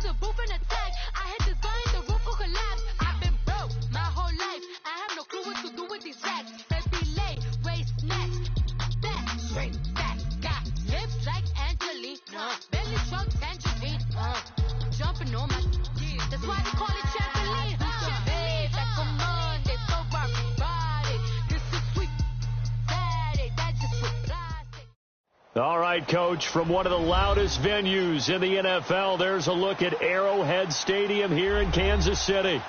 the roof and attack. I had designed the roof will collapse. I've been broke my whole life. I have no clue what to do with these racks. Let's be late, race next. Back, straight back. Got lips like Angelina. Belly shrunk tangerine. Jumping on my that's why they call it trampoline. Babe, like a Monday, so rock Friday. This is sweet Saturday. That's just with plastic. All right, Coach, from one of the loudest venues in the NFL, there's a look at Arrowhead Stadium here in Kansas City.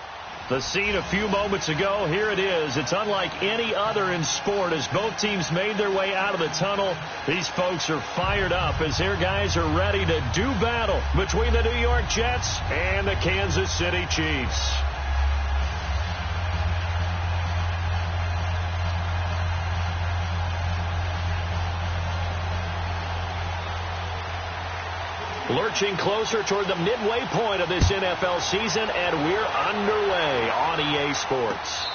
The scene a few moments ago, here it is. It's unlike any other in sport as both teams made their way out of the tunnel. These folks are fired up as their guys are ready to do battle between the New York Jets and the Kansas City Chiefs. Lurching closer toward the midway point of this NFL season, and we're underway on EA Sports.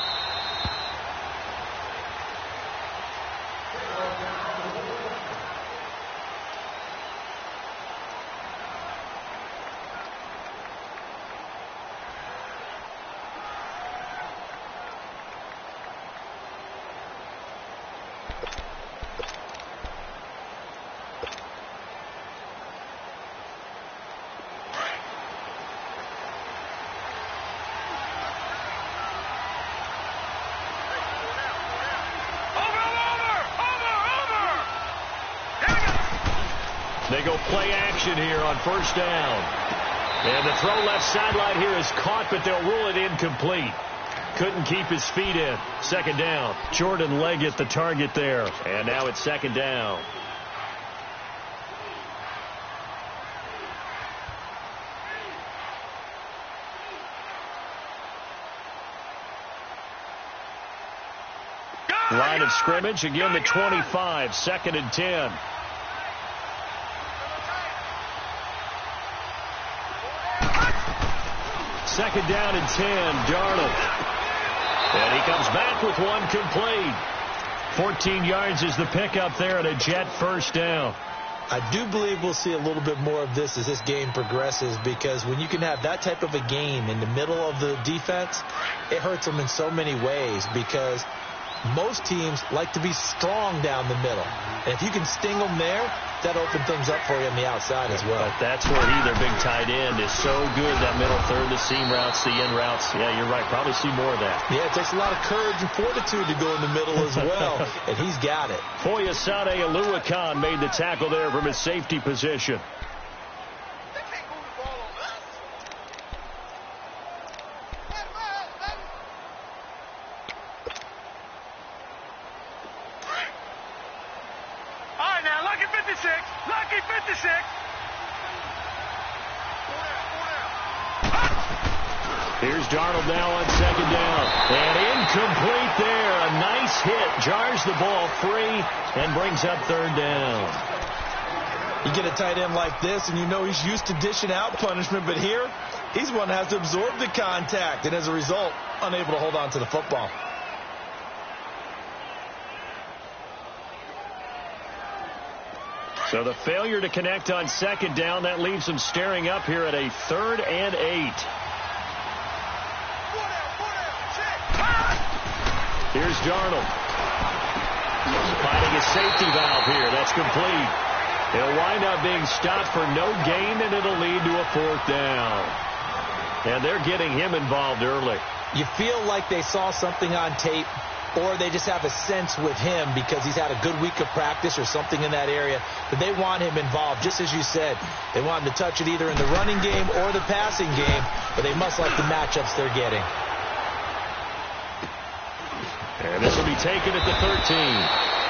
They go play action here on first down. And the throw left sideline here is caught, but they'll rule it incomplete. Couldn't keep his feet in. Second down. Jordan Leggett the target there. And now it's second down. Line of scrimmage, again the 25, second and 10. Second down and 10, Darnold. And he comes back with one complete. 14 yards is the pickup there at a Jet first down. I do believe we'll see a little bit more of this as this game progresses, because when you can have that type of a game in the middle of the defense, it hurts them in so many ways, because most teams like to be strong down the middle. And if you can sting them there, that opens things up for you on the outside as well. But that's where their big tight end, is so good, that middle third, the seam routes, the in routes. Yeah, you're right. Probably see more of that. Yeah, it takes a lot of courage and fortitude to go in the middle as well, and he's got it. Foyesade Oluwakan made the tackle there from his safety position. Here's Darnold now on second down. And incomplete there. A nice hit. Jars the ball free and brings up third down. You get a tight end like this, and you know he's used to dishing out punishment, but here, he's one that has to absorb the contact, and as a result, unable to hold on to the football. So the failure to connect on second down, that leaves them staring up here at a 3rd and 8. Here's Darnold. Finding a safety valve here. That's complete. He'll wind up being stopped for no gain, and it'll lead to a 4th down. And they're getting him involved early. You feel like they saw something on tape, or they just have a sense with him because he's had a good week of practice or something in that area, but they want him involved. Just as you said, they want him to touch it either in the running game or the passing game, but they must like the matchups they're getting. And this will be taken at the 13.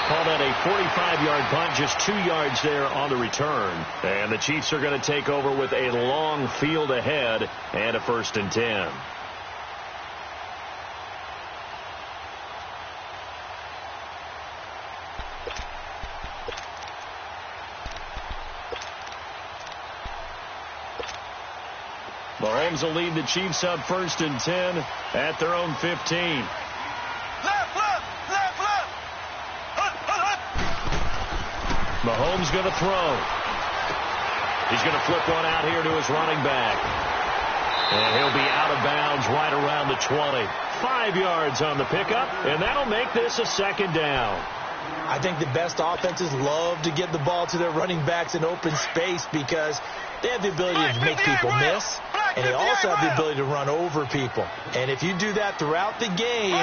Called out a 45-yard punt, just 2 yards there on the return. And the Chiefs are going to take over with a long field ahead and a 1st and 10. Mahomes will lead the Chiefs up 1st and 10 at their own 15. Mahomes going to throw. He's going to flip one out here to his running back. And he'll be out of bounds right around the 20. 5 yards on the pickup, and that'll make this a second down. I think the best offenses love to get the ball to their running backs in open space because they have the ability to make people miss, and they also have the ability to run over people. And if you do that throughout the game,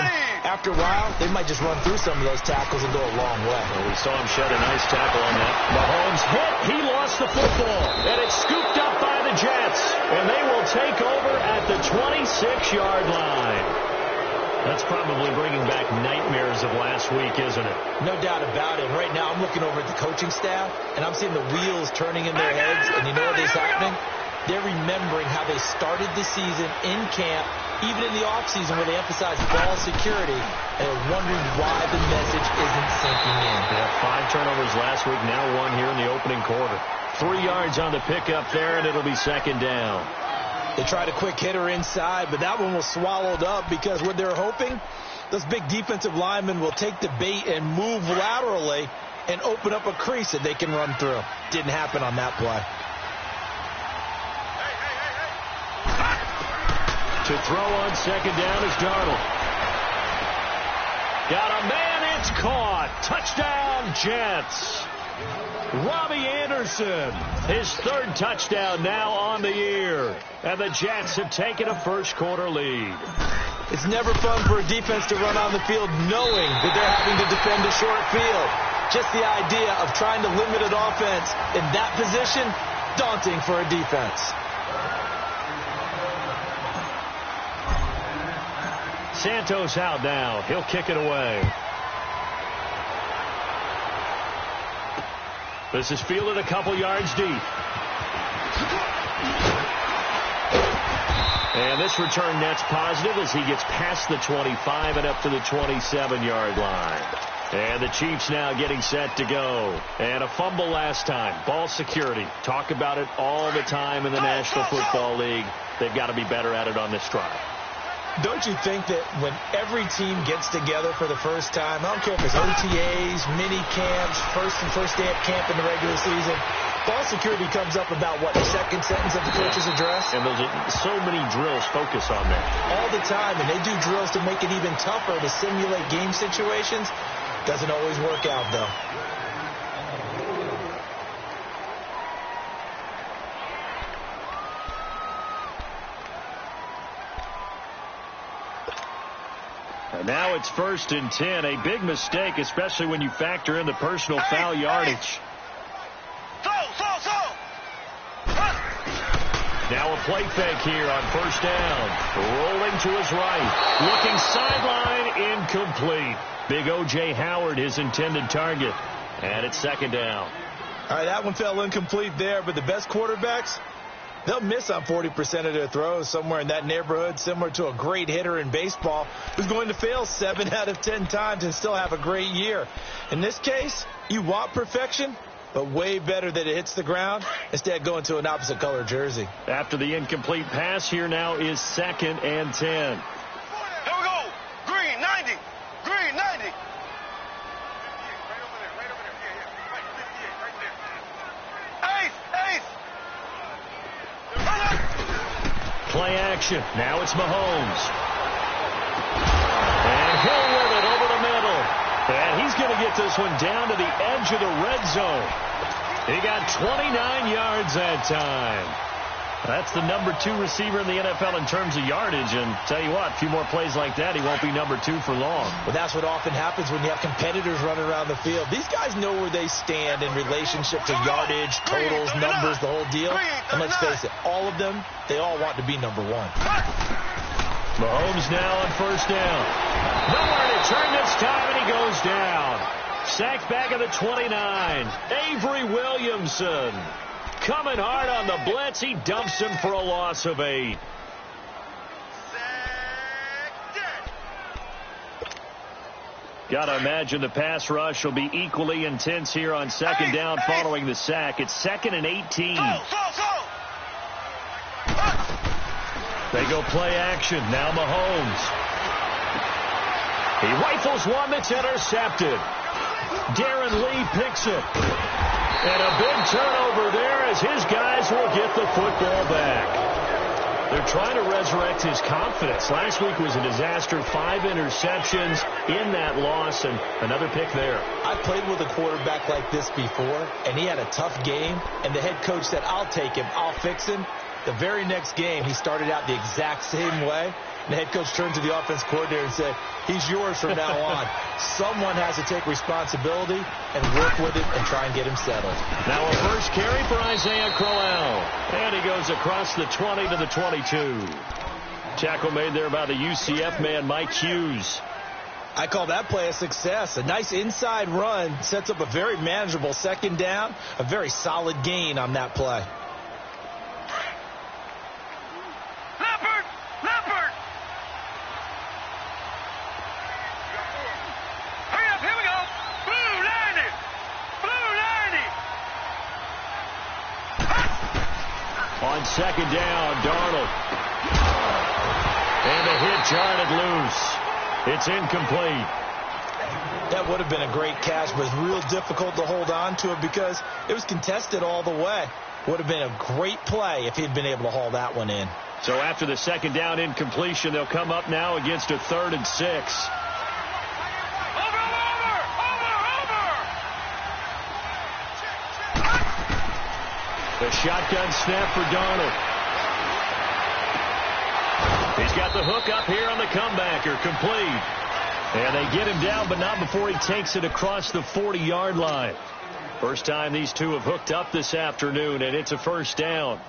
after a while, they might just run through some of those tackles and go a long way. Well, we saw him shed a nice tackle on that. Mahomes hit. He lost the football, and it's scooped up by the Jets, and they will take over at the 26-yard line. That's probably bringing back nightmares of last week, isn't it? No doubt about it. Right now, I'm looking over at the coaching staff, and I'm seeing the wheels turning in their heads, and you know what is happening? They're remembering how they started the season in camp, even in the offseason where they emphasized ball security, and they're wondering why the message isn't sinking in. They had 5 turnovers last week, now 1 here in the opening quarter. 3 yards on the pickup there, and it'll be second down. They tried a quick hitter inside, but that one was swallowed up because what they're hoping, those big defensive linemen will take the bait and move laterally and open up a crease that they can run through. Didn't happen on that play. To throw on second down is Darnold. Got a man, it's caught. Touchdown, Jets. Robbie Anderson, his 3rd touchdown now on the year. And the Jets have taken a first-quarter lead. It's never fun for a defense to run on the field knowing that they're having to defend a short field. Just the idea of trying to limit an offense in that position, daunting for a defense. Santos out now. He'll kick it away. This is fielded a couple yards deep. And this return net's positive as he gets past the 25 and up to the 27-yard line. And the Chiefs now getting set to go. And a fumble last time. Ball security. Talk about it all the time in the National Football League. They've got to be better at it on this drive. Don't you think that when every team gets together for the first time, I don't care if it's OTAs, mini camps, first day of camp in the regular season, ball security comes up about, what, the second sentence of the coach's address? And those are so many drills focus on that. All the time, and they do drills to make it even tougher to simulate game situations. Doesn't always work out, though. And now it's 1st and 10. A big mistake, especially when you factor in the personal foul yardage. Now a play fake here on 1st down. Rolling to his right. Looking sideline, incomplete. Big O.J. Howard, his intended target. And it's 2nd down. All right, that one fell incomplete there, but the best quarterbacks, they'll miss on 40% of their throws, somewhere in that neighborhood, similar to a great hitter in baseball who's going to fail 7 out of 10 times and still have a great year. In this case, you want perfection, but way better that it hits the ground instead of going to an opposite color jersey. After the incomplete pass, here now is 2nd and 10. Here we go. Green, 90. Green, 90. Right over there. Yeah. Right, 58, right there. Eighth. Play action. Now it's Mahomes. And he'll win it over the middle. And he's going to get this one down to the edge of the red zone. He got 29 yards that time. That's the number 2 receiver in the NFL in terms of yardage. And tell you what, a few more plays like that, he won't be number 2 for long. Well, that's what often happens when you have competitors running around the field. These guys know where they stand in relationship to yardage, totals, numbers, the whole deal. And let's face it, all of them, they all want to be number 1. Mahomes now on 1st down. Nowhere to turn this time, and he goes down. Sacked back at the 29. Avery Williamson coming hard on the blitz. He dumps him for a loss of 8. Got to imagine the pass rush will be equally intense here on 2nd down following the sack. It's 2nd and 18. They go play action. Now Mahomes. He rifles one that's intercepted. Darren Lee picks it. And a big turnover there as his guys will get the football back. They're trying to resurrect his confidence. Last week was a disaster. 5 interceptions in that loss, and another pick there. I played with a quarterback like this before, and he had a tough game, and the head coach said, I'll take him, I'll fix him. The very next game, he started out the exact same way. And the head coach turned to the offense coordinator and said, he's yours from now on. Someone has to take responsibility and work with it and try and get him settled. Now a first carry for Isaiah Crowell. And he goes across the 20 to the 22. Tackle made there by the UCF man, Mike Hughes. I call that play a success. A nice inside run sets up a very manageable second down. A very solid gain on that play. On second down, Darnold. And the hit jarred loose. It's incomplete. That would have been a great catch, but it's real difficult to hold on to it because it was contested all the way. Would have been a great play if he'd been able to haul that one in. So after the second down incompletion, they'll come up now against a 3rd and 6. The shotgun snap for Darnold. He's got the hook up here on the comebacker, complete. And they get him down, but not before he takes it across the 40-yard line. First time these two have hooked up this afternoon, and it's a first down.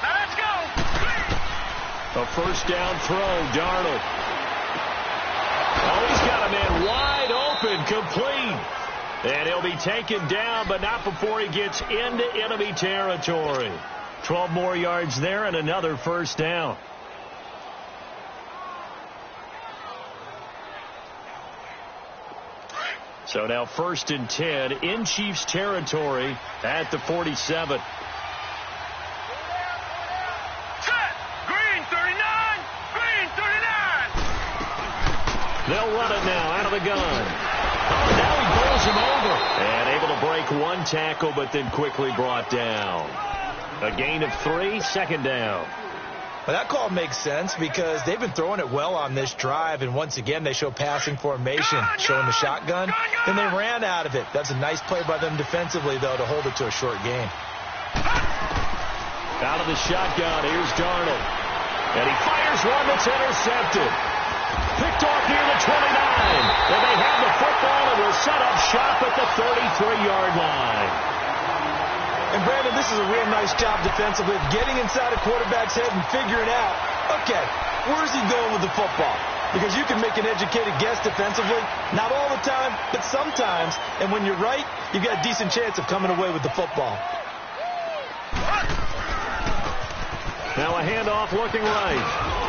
Let's go. A first down throw, Darnold. Oh, he's got a man wide open, complete. And he'll be taken down, but not before he gets into enemy territory. 12 more yards there and another first down. So now 1st and 10 in Chiefs territory at the 47. They'll run it now out of the gun. Oh, now he bowls him over. And able to break one tackle, but then quickly brought down. A gain of 3, second down. Well, that call makes sense because they've been throwing it well on this drive, and once again they show passing formation, showing the shotgun. Then they ran out of it. That's a nice play by them defensively, though, to hold it to a short gain. Out of the shotgun, here's Darnold. And he fires one that's intercepted. Picked off near the 29. And they have the football and will set up shop at the 33-yard line. And, Brandon, this is a real nice job defensively of getting inside a quarterback's head and figuring out, okay, where's he going with the football? Because you can make an educated guess defensively, not all the time, but sometimes. And when you're right, you've got a decent chance of coming away with the football. Now a handoff looking right.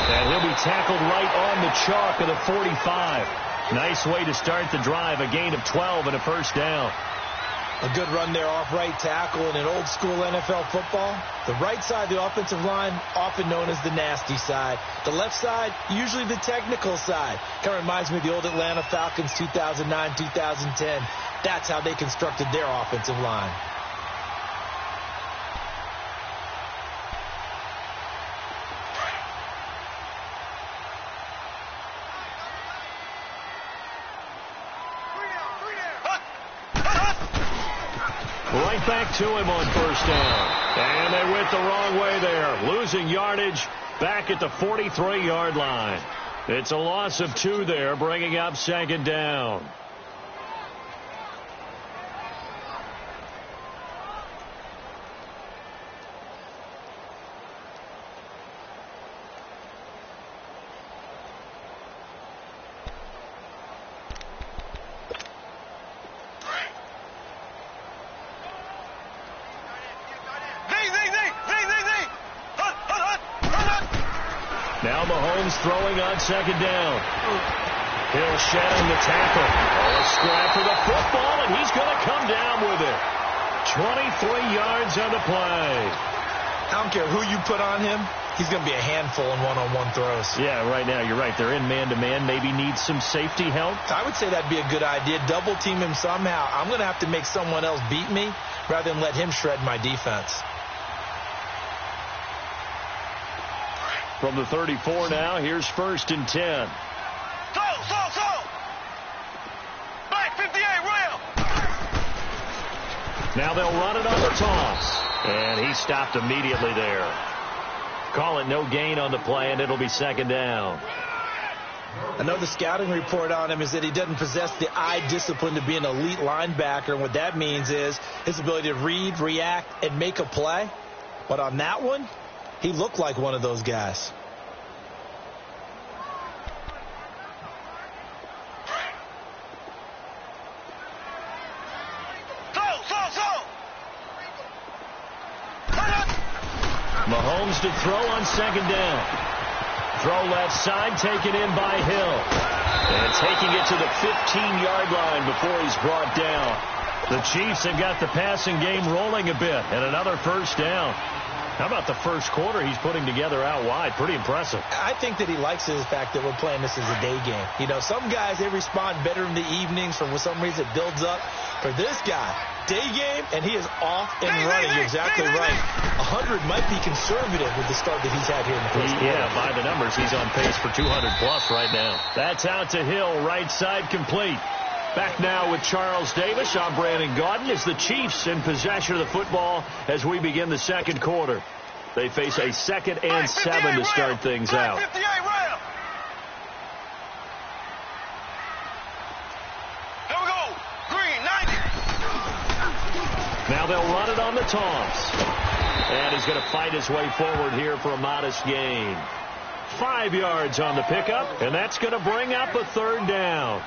And he'll be tackled right on the chalk of the 45. Nice way to start the drive. A gain of 12 and a first down. A good run there off right tackle in an old school NFL football. The right side of the offensive line, often known as the nasty side. The left side, usually the technical side. Kind of reminds me of the old Atlanta Falcons 2009, 2010. That's how they constructed their offensive line. Right back to him on first down. And they went the wrong way there. Losing yardage back at the 43-yard line. It's a loss of 2 there, bringing up second down. Now Mahomes throwing on second down. He'll shatter the tackle. A scrap for the football, and he's going to come down with it. 23 yards on the play. I don't care who you put on him. he's going to be a handful in one-on-one throws. Yeah, right now, you're right. They're in man-to-man. Maybe need some safety help. I would say that'd be a good idea. Double team him somehow. I'm going to have to make someone else beat me rather than let him shred my defense. From the 34 now, here's 1st and 10. Slow. Back 58, rail. Now they'll run it on the toss. And he stopped immediately there. Call it no gain on the play, and it'll be 2nd down. I know the scouting report on him is that he doesn't possess the eye discipline to be an elite linebacker. And what that means is his ability to read, react, and make a play. But on that one, he looked like one of those guys. Mahomes to throw on 2nd down. Throw left side, taken in by Hill. And taking it to the 15-yard line before he's brought down. The Chiefs have got the passing game rolling a bit, and another 1st down. How about the first quarter he's putting together out wide? Pretty impressive. I think that he likes the fact that we're playing this as a day game. You know, some guys, they respond better in the evenings. For some reason, it builds up. For this guy, day game, and he is off and running. You're exactly right. 100 might be conservative with the start that he's had here in the first quarter. Yeah, by the numbers, he's on pace for 200-plus right now. That's out to Hill, right side complete. Back now with Charles Davis. I'm Brandon Gaudin. As the Chiefs in possession of the football as we begin the 2nd quarter. They face a 2nd and 7 to start things out. Here we go. Green, 90. Now they'll run it on the toss. And he's going to fight his way forward here for a modest gain. 5 yards on the pickup, and that's going to bring up a 3rd down.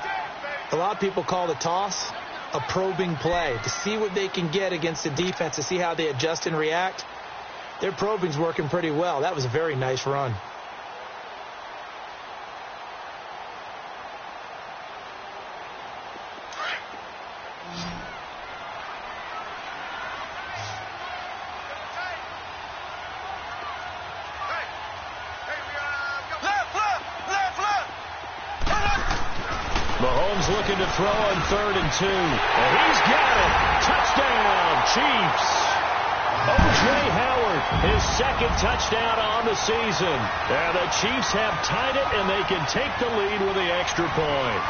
A lot of people call the toss a probing play to see what they can get against the defense, to see how they adjust and react. Their probing's working pretty well. That was a very nice run. Mahomes looking to throw on 3rd and 2. And he's got it. Touchdown, Chiefs. O.J. Howard, his 2nd touchdown on the season. And the Chiefs have tied it, and they can take the lead with the extra point.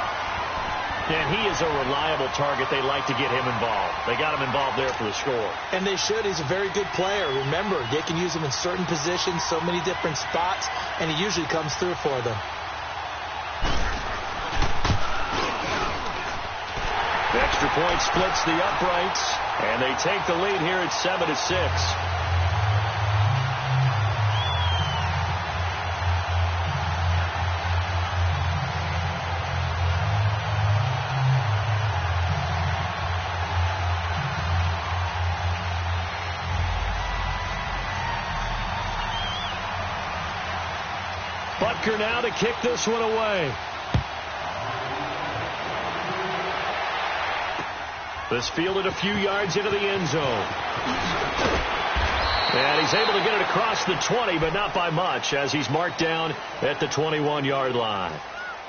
And he is a reliable target. They like to get him involved. They got him involved there for the score. And they should. He's a very good player. Remember, they can use him in certain positions, so many different spots, and he usually comes through for them. The extra point splits the uprights, and they take the lead here at 7-6. Butker now to kick this one away. This fielded a few yards into the end zone. And he's able to get it across the 20, but not by much, as he's marked down at the 21-yard line.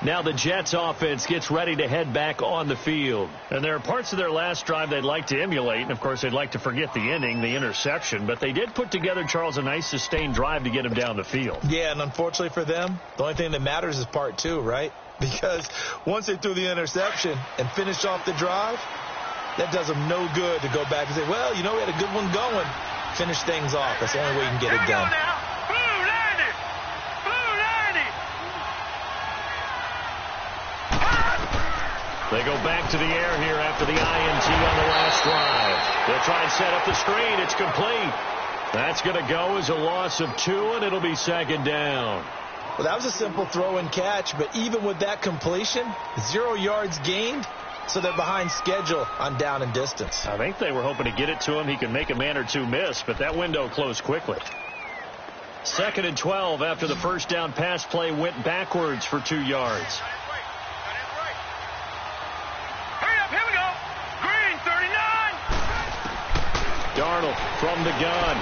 Now the Jets offense gets ready to head back on the field. And there are parts of their last drive they'd like to emulate. And, of course, they'd like to forget the ending, the interception. But they did put together, Charles, a nice sustained drive to get him down the field. Yeah, and unfortunately for them, the only thing that matters is part 2, right? Because once they threw the interception and finished off the drive, that does them no good to go back and say, well, you know, we had a good one going. Finish things off. That's the only way you can get it done. They go back to the air here after the INT on the last drive. They'll try and set up the screen. It's complete. That's going to go as a loss of 2, and it'll be 2nd down. Well, that was a simple throw and catch, but even with that completion, 0 yards gained. So they're behind schedule on down and distance. I think they were hoping to get it to him. He can make a man or two miss, but that window closed quickly. 2nd and 12 after the first down pass play went backwards for 2 yards. Hurry up, here we go. Green, 39. Darnold from the gun.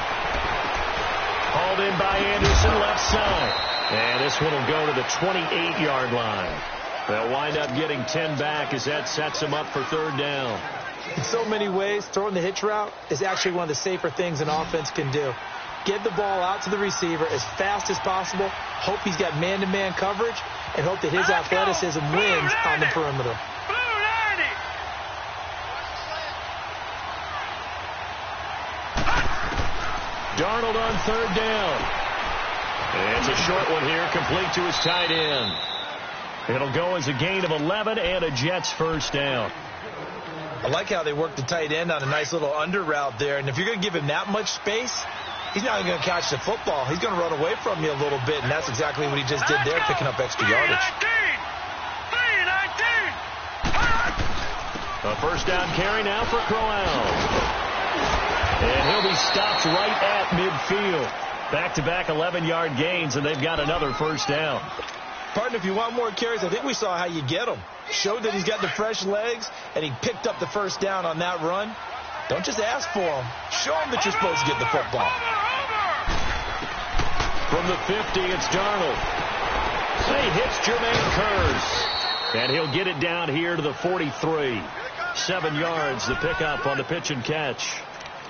Hauled in by Anderson, left side. And this one will go to the 28-yard line. They'll wind up getting 10 back as that sets them up for third down. In so many ways, throwing the hitch route is actually one of the safer things an offense can do. Get the ball out to the receiver as fast as possible, hope he's got man-to-man coverage, and hope that his athleticism wins on the perimeter. Darnold on third down. It's a short one here, complete to his tight end. It'll go as a gain of 11 and a Jets first down. I like how they work the tight end on a nice little under route there. And if you're going to give him that much space, he's not going to catch the football. He's going to run away from you a little bit, and that's exactly what he just did there, picking up extra yardage. A first down carry now for Crowell. And he'll be stopped right at midfield. Back-to-back 11-yard gains, and they've got another first down. Partner, if you want more carries, I think we saw how you get them. Showed that he's got the fresh legs, and he picked up the first down on that run. Don't just ask for him. Show him that you're supposed to get the football. From the 50, it's Darnold. He hits Jermaine Kearse. And he'll get it down here to the 43. 7 yards to pick up on the pitch and catch.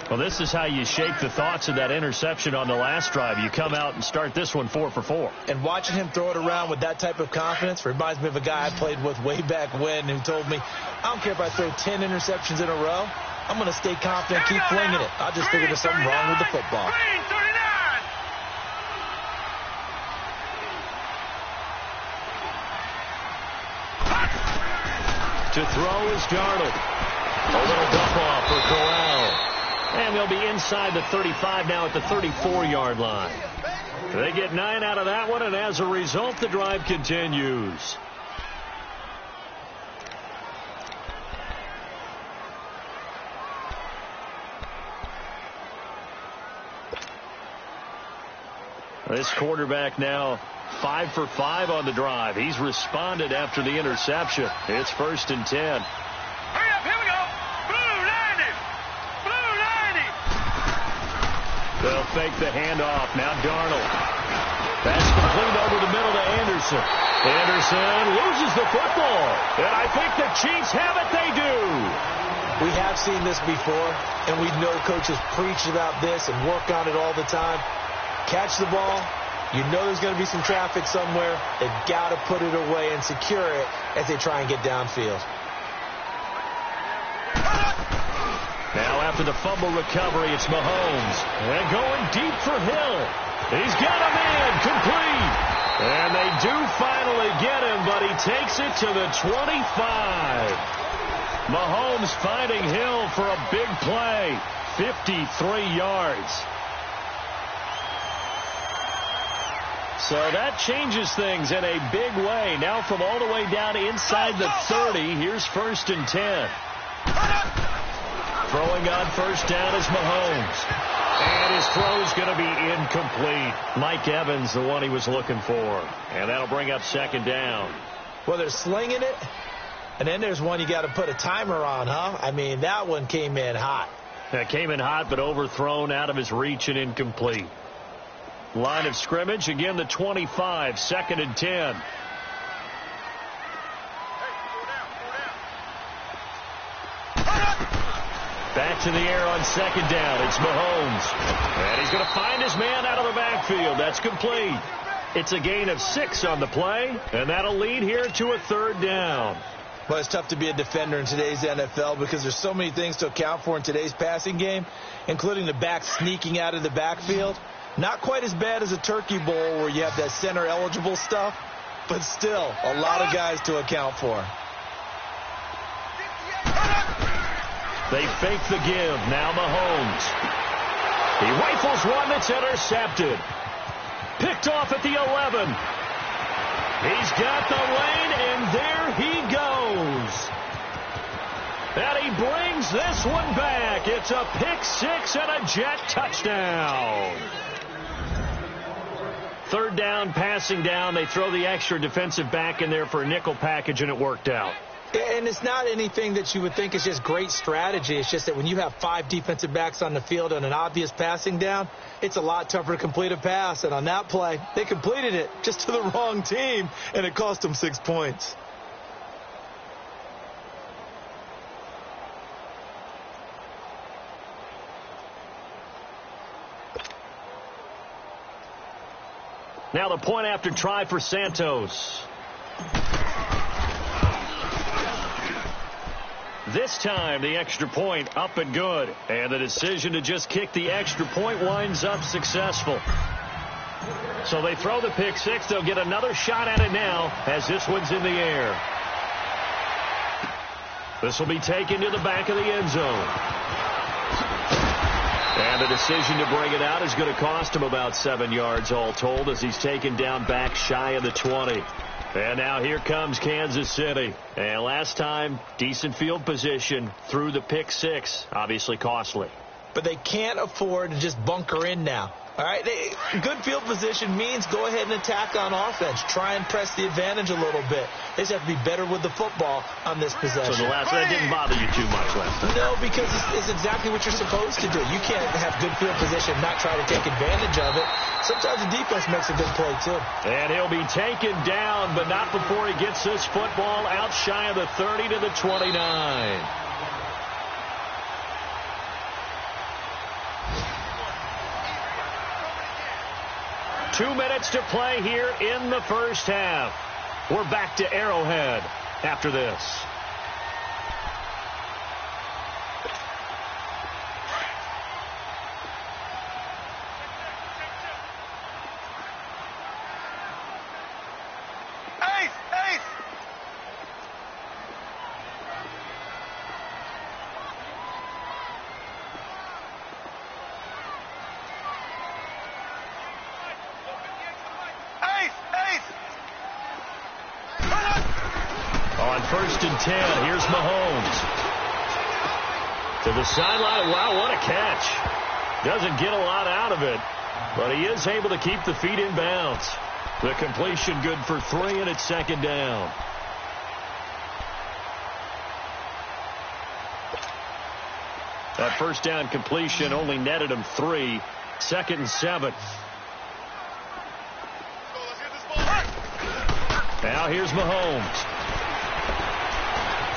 Well, this is how you shape the thoughts of that interception on the last drive. You come out and start this one 4 for 4. And watching him throw it around with that type of confidence reminds me of a guy I played with way back when who told me, I don't care if I throw 10 interceptions in a row. I'm going to stay confident, keep flinging it. I just figured there's something wrong with the football. To throw is Darnold. A little dump off for Corral. And they'll be inside the 35 now at the 34-yard line. They get 9 out of that one, and as a result, the drive continues. This quarterback now 5 for 5 on the drive. He's responded after the interception. It's 1st and 10. They'll fake the handoff. Now Darnold. That's complete over the middle to Anderson. Anderson loses the football. And I think the Chiefs have it. They do. We have seen this before, and we know coaches preach about this and work on it all the time. Catch the ball. You know there's going to be some traffic somewhere. They've got to put it away and secure it as they try and get downfield. Now after the fumble recovery, it's Mahomes. And going deep for Hill. He's got a man complete. And they do finally get him, but he takes it to the 25. Mahomes finding Hill for a big play. 53 yards. So that changes things in a big way. Now from all the way down inside the 30, here's 1st and 10. Throwing on first down is Mahomes. And his throw's going to be incomplete. Mike Evans, the one he was looking for. And that'll bring up 2nd down. Well, they're slinging it. And then there's one you got to put a timer on, huh? I mean, that one came in hot. That came in hot, but overthrown, out of his reach, and incomplete. Line of scrimmage, again the 25, 2nd and 10. Back to the air on 2nd down. It's Mahomes. And he's going to find his man out of the backfield. That's complete. It's a gain of 6 on the play, and that'll lead here to a 3rd down. Well, it's tough to be a defender in today's NFL because there's so many things to account for in today's passing game, including the back sneaking out of the backfield. Not quite as bad as a turkey bowl where you have that center-eligible stuff, but still a lot of guys to account for. They fake the give. Now Mahomes. He rifles one that's intercepted. Picked off at the 11. He's got the lane, and there he goes. And he brings this one back. It's a pick 6 and a Jet touchdown. 3rd down, passing down. They throw the extra defensive back in there for a nickel package, and it worked out. And it's not anything that you would think is just great strategy. It's just that when you have 5 defensive backs on the field and an obvious passing down, it's a lot tougher to complete a pass. And on that play, they completed it just to the wrong team, and it cost them 6 points. Now the point after try for Santos. This time, the extra point up and good. And the decision to just kick the extra point winds up successful. So they throw the pick six. They'll get another shot at it now as this one's in the air. This will be taken to the back of the end zone. And the decision to bring it out is going to cost him about 7 yards all told as he's taken down back shy of the 20. And now here comes Kansas City. And last time, decent field position through the pick six. Obviously costly. But they can't afford to just bunker in now. All right, good field position means go ahead and attack on offense. Try and press the advantage a little bit. They just have to be better with the football on this possession. So that didn't bother you too much last time? No, because it's exactly what you're supposed to do. You can't have good field position and not try to take advantage of it. Sometimes the defense makes a good play, too. And he'll be taken down, but not before he gets this football out shy of the 30 to the 29. 2 minutes to play here in the first half. We're back to Arrowhead after this. First and 10. Here's Mahomes. To the sideline. Wow, what a catch. Doesn't get a lot out of it, but he is able to keep the feet in bounds. The completion good for 3, and it's second down. That first down completion only netted him 3. Second and 7. Now here's Mahomes.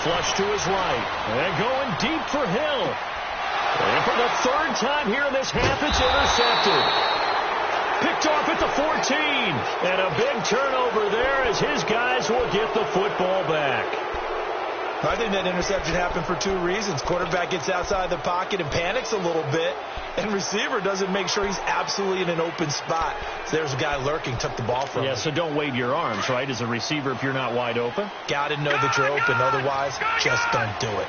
Flush to his right. And going deep for Hill. And for the third time here in this half, it's intercepted. Picked off at the 14. And a big turnover there as his guys will get the football back. I think that interception happened for 2 reasons. Quarterback gets outside the pocket and panics a little bit, and receiver doesn't make sure he's absolutely in an open spot. So there's a guy lurking, took the ball from him. Yeah, so don't wave your arms, right, as a receiver if you're not wide open. Got to know that you're open. Otherwise, just don't do it.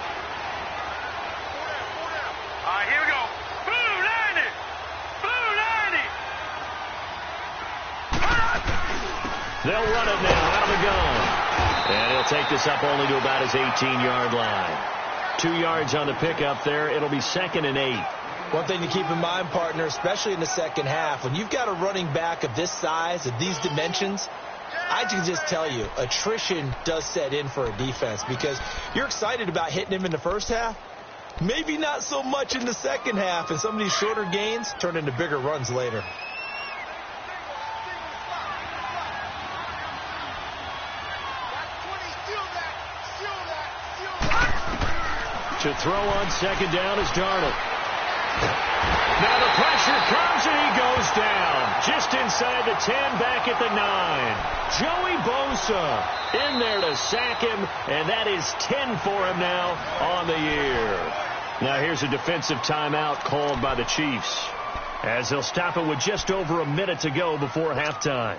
All right, here we go. Blue 90. Blue 90. They'll run it now out of the gun. And he'll take this up only to about his 18-yard line. 2 yards on the pickup there. It'll be 2nd and 8. One thing to keep in mind, partner, especially in the second half, when you've got a running back of this size, of these dimensions, I can just tell you, attrition does set in for a defense because you're excited about hitting him in the first half. Maybe not so much in the second half, and some of these shorter gains turn into bigger runs later. To throw on second down is Darnold. Now the pressure comes and he goes down. Just inside the 10, back at the 9. Joey Bosa in there to sack him, and that is 10 for him now on the year. Now here's a defensive timeout called by the Chiefs as they'll stop it with just over a minute to go before halftime.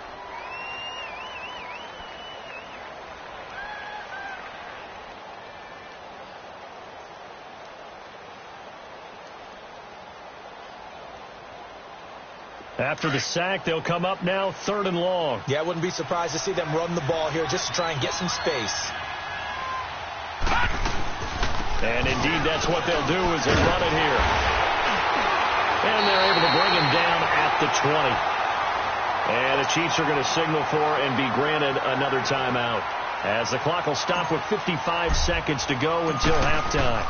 After the sack, they'll come up now 3rd and long. Yeah, I wouldn't be surprised to see them run the ball here just to try and get some space. And indeed, that's what they'll do is they run it here. And they're able to bring him down at the 20. And the Chiefs are going to signal for and be granted another timeout. as the clock will stop with 55 seconds to go until halftime.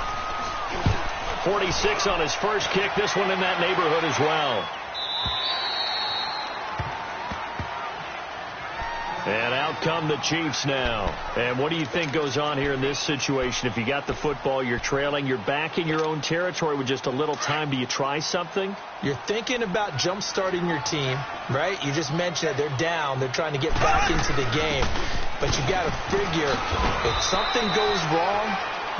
46 on his first kick. This one in that neighborhood as well. And out come the Chiefs now. And what do you think goes on here in this situation? If you got the football, you're trailing, you're back in your own territory with just a little time. Do you try something? You're thinking about jump-starting your team, right? You just mentioned it. They're down. They're trying to get back into the game. But you got to figure if something goes wrong,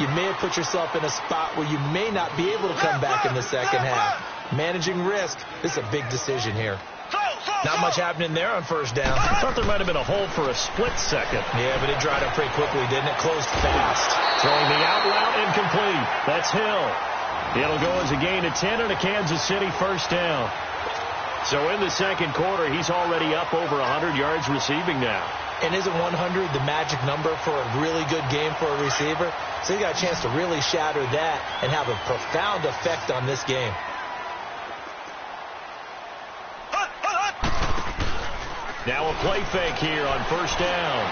you may have put yourself in a spot where you may not be able to come back in the second half. Managing risk, this is a big decision here. Not much happening there on first down. I thought there might have been a hole for a split second. Yeah, but it dried up pretty quickly, didn't it? Closed fast. Throwing the out route incomplete. That's Hill. It'll go as a gain of 10 and a Kansas City first down. So in the second quarter, he's already up over 100 yards receiving now. And isn't 100 the magic number for a really good game for a receiver? So you got a chance to really shatter that and have a profound effect on this game. Now a play fake here on first down.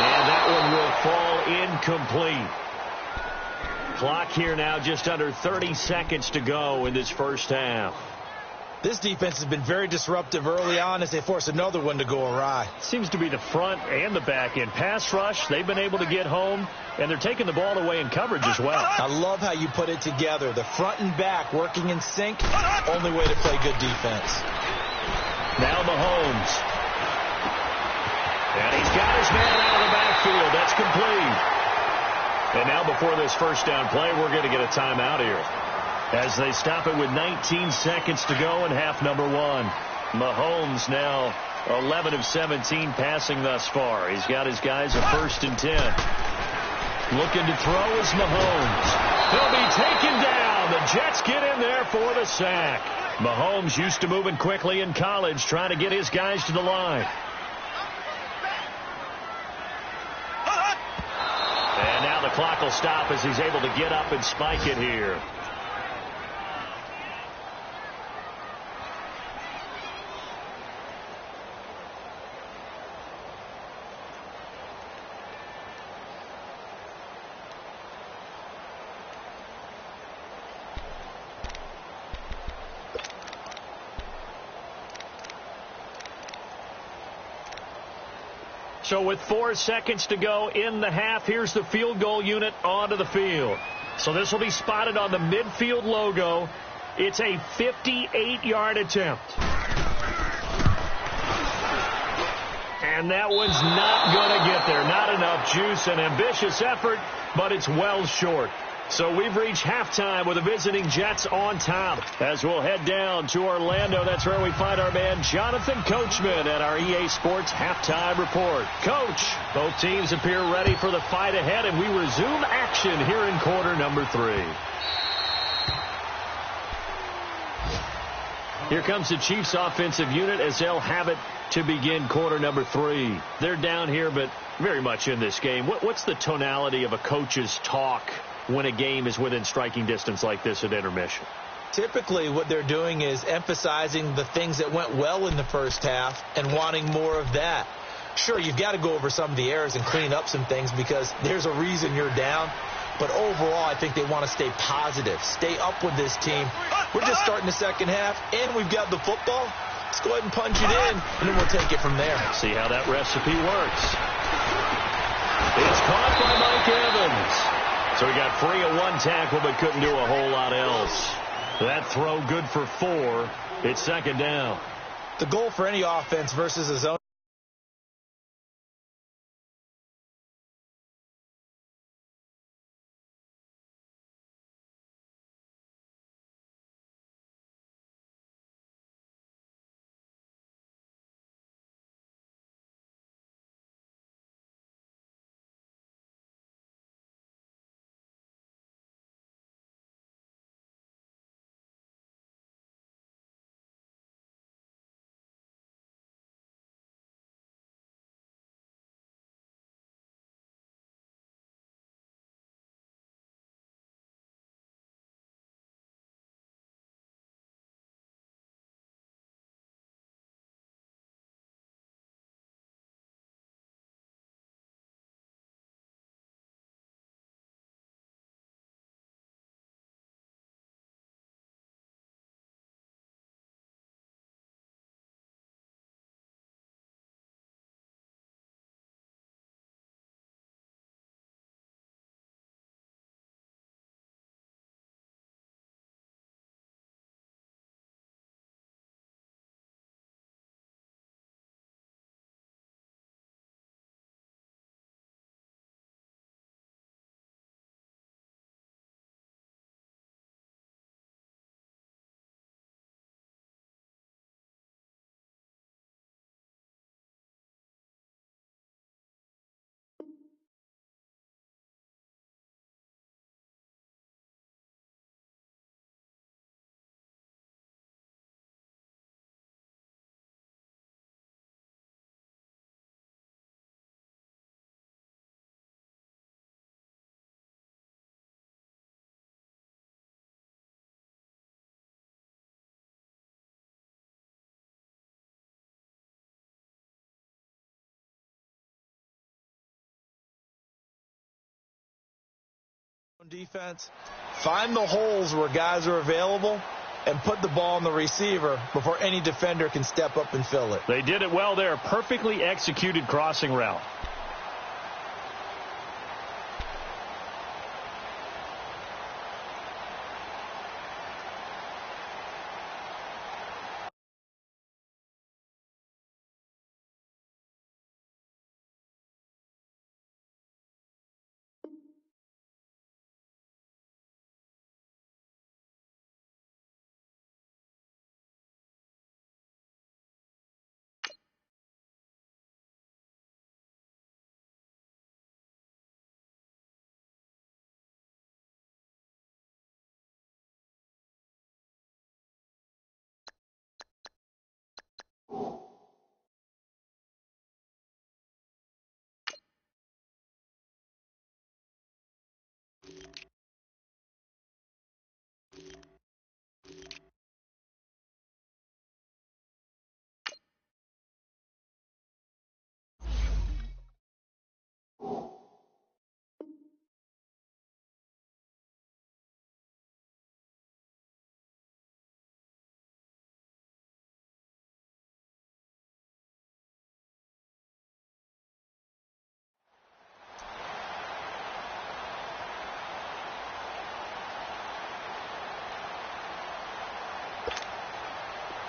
And that one will fall incomplete. Clock here now just under 30 seconds to go in this first half. This defense has been very disruptive early on as they force another one to go awry. Seems to be the front and the back end. Pass rush, they've been able to get home, and they're taking the ball away in coverage as well. I love how you put it together. The front and back working in sync, only way to play good defense. Now Mahomes. And he's got his man out of the backfield. That's complete. And now before this first down play, we're going to get a timeout here, as they stop it with 19 seconds to go in half number one. Mahomes now 11 of 17 passing thus far. He's got his guys a 1st and 10. Looking to throw is Mahomes. He'll be taken down. The Jets get in there for the sack. Mahomes used to moving quickly in college, trying to get his guys to the line. And now the clock will stop as he's able to get up and spike it here. So with 4 seconds to go in the half, here's the field goal unit onto the field. So this will be spotted on the midfield logo. It's a 58-yard attempt. And that one's not going to get there. Not enough juice. An ambitious effort, but it's well short. So we've reached halftime with the visiting Jets on top. As we'll head down to Orlando, that's where we find our man Jonathan Coachman at our EA Sports Halftime Report. Coach, both teams appear ready for the fight ahead, and we resume action here in quarter number 3. Here comes the Chiefs offensive unit as they'll have it to begin quarter number 3. They're down here, but very much in this game. What's the tonality of a coach's talk when a game is within striking distance like this at intermission? Typically what they're doing is emphasizing the things that went well in the first half and wanting more of that. Sure, you've got to go over some of the errors and clean up some things because there's a reason you're down. But overall, I think they want to stay positive, stay up with this team. We're just starting the second half, and we've got the football. Let's go ahead and punch it in, and then we'll take it from there. See how that recipe works. It's caught by Mike Evans. So he got free of one tackle, but couldn't do a whole lot else. That throw good for 4. It's second down. The goal for any offense versus a zone Defense, find the holes where guys are available and put the ball on the receiver before any defender can step up and fill it. They did it well there. Perfectly executed crossing route.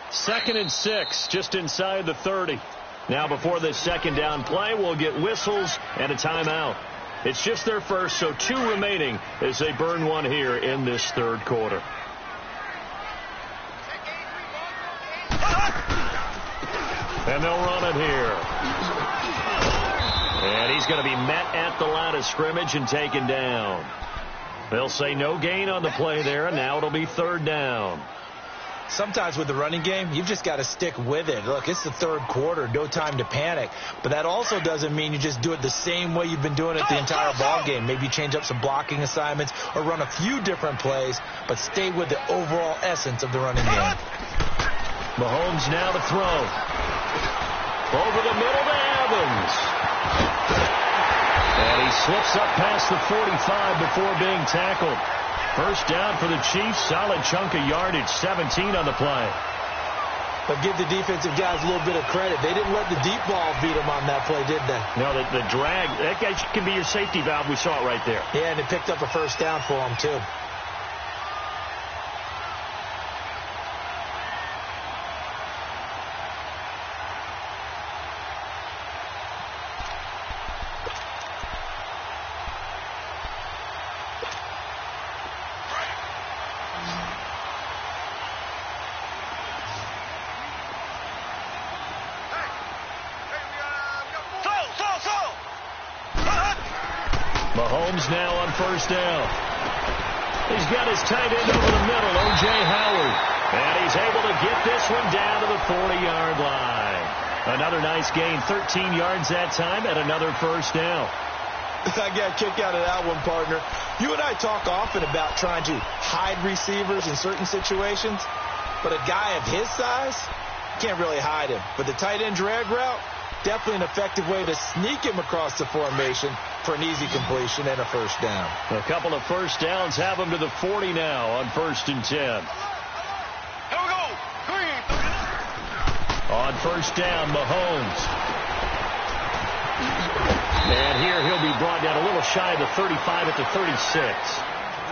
Second and 6, just inside the 30. Now before this second down play, we'll get whistles and a timeout. It's just their first, so 2 remaining as they burn one here in this third quarter. And they'll run it here. And he's going to be met at the line of scrimmage and taken down. They'll say no gain on the play there, and now it'll be third down. Sometimes with the running game, you've just got to stick with it. Look, it's the third quarter, no time to panic. But that also doesn't mean you just do it the same way you've been doing it the entire ball game. Maybe change up some blocking assignments or run a few different plays, but stay with the overall essence of the running game. Mahomes now to throw. Over the middle to Evans. And he slips up past the 45 before being tackled. First down for the Chiefs. Solid chunk of yardage. 17 on the play. But give the defensive guys a little bit of credit. They didn't let the deep ball beat them on that play, did they? No, the drag, that guy can be your safety valve. We saw it right there. Yeah, and it picked up a first down for them, too. Mahomes now on first down. He's got his tight end over the middle, O.J. Howard. And he's able to get this one down to the 40-yard line. Another nice gain, 13 yards that time, and another first down. I got a kick out of that one, partner. You and I talk often about trying to hide receivers in certain situations, but a guy of his size, can't really hide him. But the tight end drag route, definitely an effective way to sneak him across the formation for an easy completion and a first down. A couple of first downs have him to the 40 now on 1st and 10. Here we go. Green. On first down, Mahomes. And here he'll be brought down a little shy of the 35 at the 36.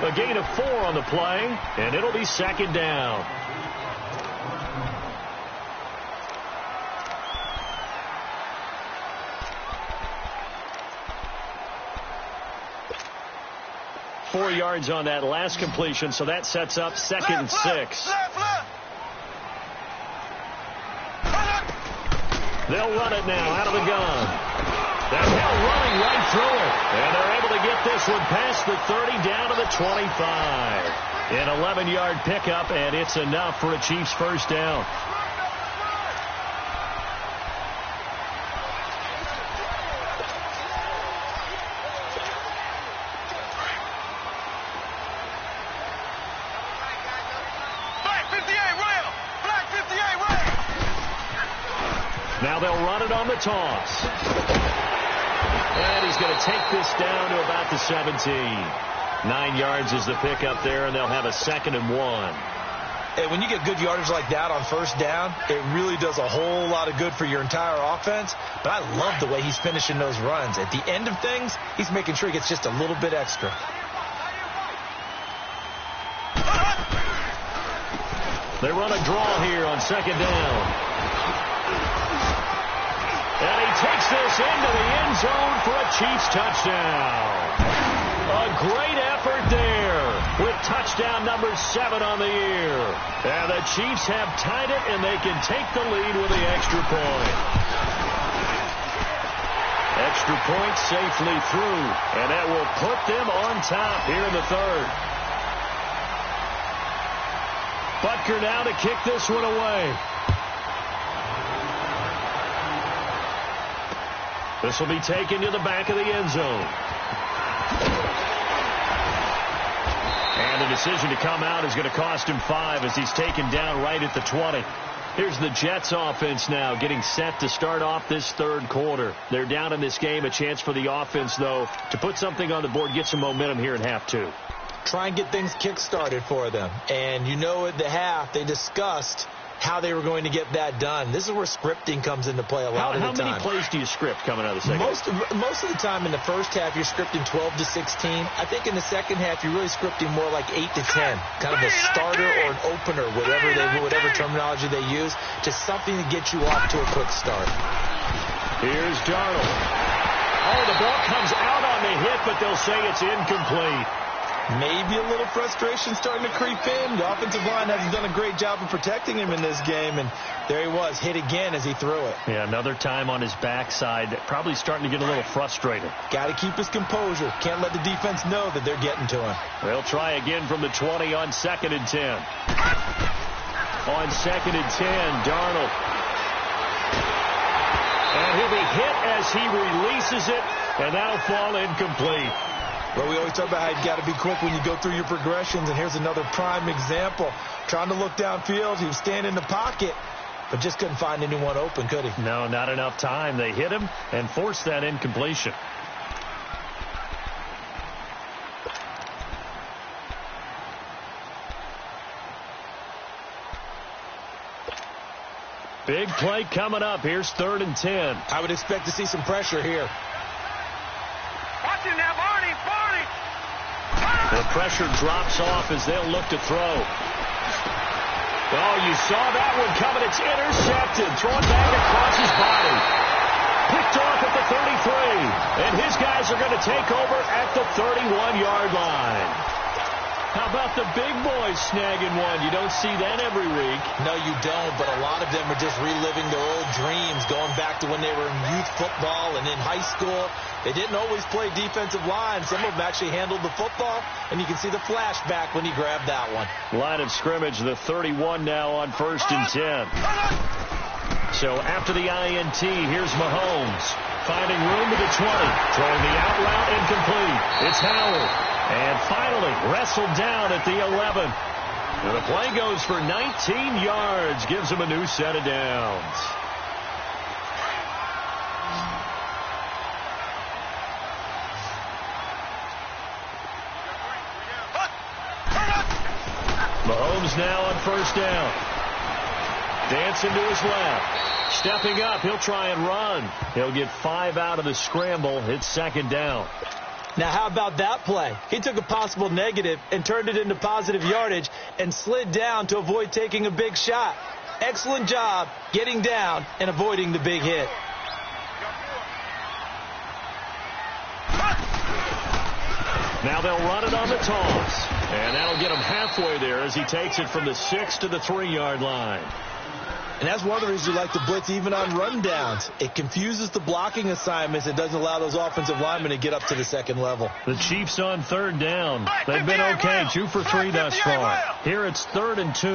A gain of 4 on the play, and it'll be second down. Four yards on that last completion, so that sets up second and 6. They'll run it now out of the gun. They're now running right through it. And they're able to get this one past the 30 down to the 25. An 11-yard pickup, and it's enough for a Chiefs first down. Now they'll run it on the toss. And he's going to take this down to about the 17. 9 yards is the pickup there, and they'll have a 2nd and 1. Hey, when you get good yardage like that on first down, it really does a whole lot of good for your entire offense. But I love the way he's finishing those runs. At the end of things, he's making sure he gets just a little bit extra. They run a draw here on 2nd down. And he takes this into the end zone for a Chiefs touchdown. A great effort there with touchdown number 7 on the year. And the Chiefs have tied it, and they can take the lead with the extra point. Extra point safely through, and that will put them on top here in the 3rd. Butker now to kick this one away. This will be taken to the back of the end zone. And the decision to come out is going to cost him 5 as he's taken down right at the 20. Here's the Jets offense now getting set to start off this 3rd quarter. They're down in this game. A chance for the offense, though, to put something on the board, get some momentum here in half 2. Try and get things kick-started for them. And you know at the half they discussed how they were going to get that done. This is where scripting comes into play a lot of the time. How many plays do you script coming out of the second? Most of the time in the first half, you're scripting 12 to 16. I think in the second half, you're really scripting more like 8 to 10. Kind of a starter or an opener, whatever terminology they use, just something to get you off to a quick start. Here's Darnold. Oh, the ball comes out on the hit, but they'll say it's incomplete. Maybe a little frustration starting to creep in. The offensive line hasn't done a great job of protecting him in this game, and there he was, hit again as he threw it. Yeah, another time on his backside, probably starting to get a little frustrated. Got to keep his composure. Can't let the defense know that they're getting to him. They'll try again from the 20 on 2nd and 10. On 2nd and 10, Darnold. And he'll be hit as he releases it, and that'll fall incomplete. Well, we always talk about how you've got to be quick when you go through your progressions, and here's another prime example. Trying to look downfield, he was standing in the pocket, but just couldn't find anyone open, could he? No, not enough time. They hit him and forced that incompletion. Big play coming up. Here's 3rd and 10. I would expect to see some pressure here. Watching that, Barney. The pressure drops off as they'll look to throw. Oh, you saw that one coming. It's intercepted. Thrown back across his body. Picked off at the 33. And his guys are going to take over at the 31-yard line. How about the big boys snagging one? You don't see that every week. No, you don't, but a lot of them are just reliving their old dreams, going back to when they were in youth football and in high school. They didn't always play defensive line. Some of them actually handled the football, and you can see the flashback when he grabbed that one. Line of scrimmage, the 31 now on 1st and 10. So after the INT, here's Mahomes. Finding room to the 20. Throwing the out route incomplete. It's Howard. And finally wrestled down at the 11. And the play goes for 19 yards. Gives him a new set of downs. Mahomes now on 1st down. Dancing to his left. Stepping up, he'll try and run. He'll get 5 out of the scramble. It's 2nd down. Now, how about that play? He took a possible negative and turned it into positive yardage and slid down to avoid taking a big shot. Excellent job getting down and avoiding the big hit. Now they'll run it on the toss. And that'll get him halfway there as he takes it from the 6 to the 3-yard line. And that's one of the reasons you like to blitz even on rundowns. It confuses the blocking assignments. It doesn't allow those offensive linemen to get up to the 2nd level. The Chiefs on 3rd down. They've been okay, 2 for 3 thus far. Here it's 3rd and 2.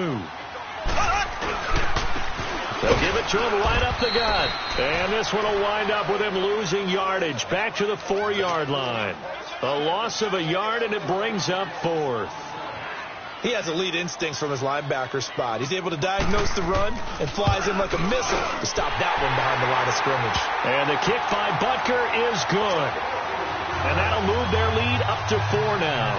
They'll give it to him right up the gut. And this one will wind up with him losing yardage back to the 4-yard line. A loss of a yard, and it brings up 4th. He has elite instincts from his linebacker spot. He's able to diagnose the run and flies in like a missile to stop that one behind the line of scrimmage. And the kick by Butker is good. And that'll move their lead up to 4 now.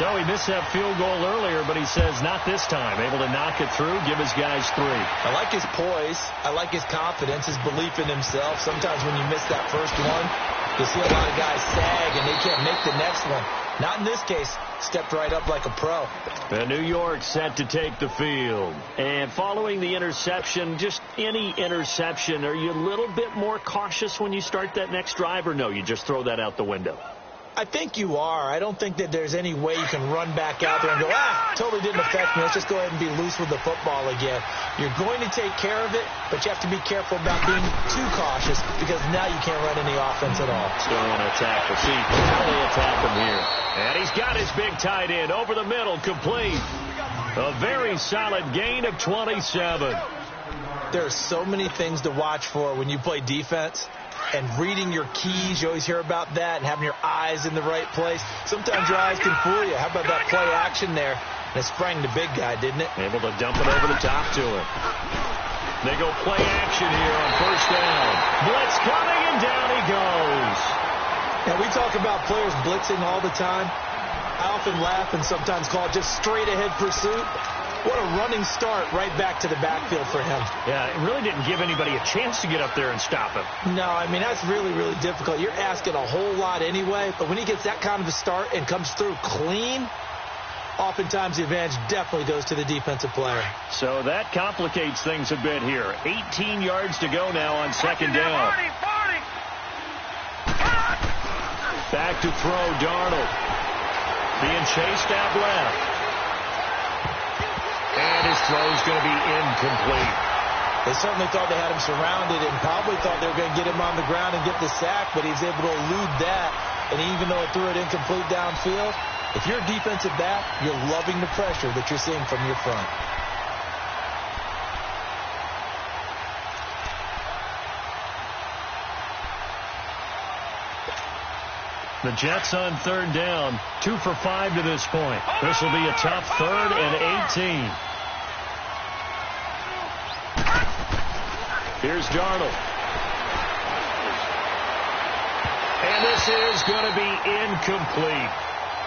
So he missed that field goal earlier, but he says not this time. Able to knock it through, give his guys 3. I like his poise. I like his confidence, his belief in himself. Sometimes when you miss that first one, you see a lot of guys sag and they can't make the next one. Not in this case. Stepped right up like a pro. And New York set to take the field. And following the interception, just any interception, are you a little bit more cautious when you start that next drive, or no, you just throw that out the window? I think you are. I don't think that there's any way you can run back out there and go, totally didn't affect me. Let's just go ahead and be loose with the football again. You're going to take care of it, but you have to be careful about being too cautious because now you can't run any offense at all. Still on attack. We'll see how they attack him here. And he's got his big tight end over the middle, complete. A very solid gain of 27. There are so many things to watch for when you play defense. And reading your keys, you always hear about that, and having your eyes in the right place. Sometimes your eyes can fool you. How about that play action there? And it sprang the big guy, didn't it? Able to dump it over the top to him. They go play action here on first down. Blitz coming, and down he goes. Now, we talk about players blitzing all the time. I often laugh and sometimes call it just straight-ahead pursuit. What a running start right back to the backfield for him. Yeah, it really didn't give anybody a chance to get up there and stop him. No, I mean, that's really, really difficult. You're asking a whole lot anyway, but when he gets that kind of a start and comes through clean, oftentimes the advantage definitely goes to the defensive player. So that complicates things a bit here. 18 yards to go now on second down. Back to throw, Darnold. Being chased out left. And his throw's going to be incomplete. They certainly thought they had him surrounded and probably thought they were going to get him on the ground and get the sack, but he's able to elude that. And even though it threw it incomplete downfield, if you're a defensive back, you're loving the pressure that you're seeing from your front. The Jets on third down, 2 for 5 to this point. This will be a tough 3rd and 18. Here's Darnold. And this is going to be incomplete.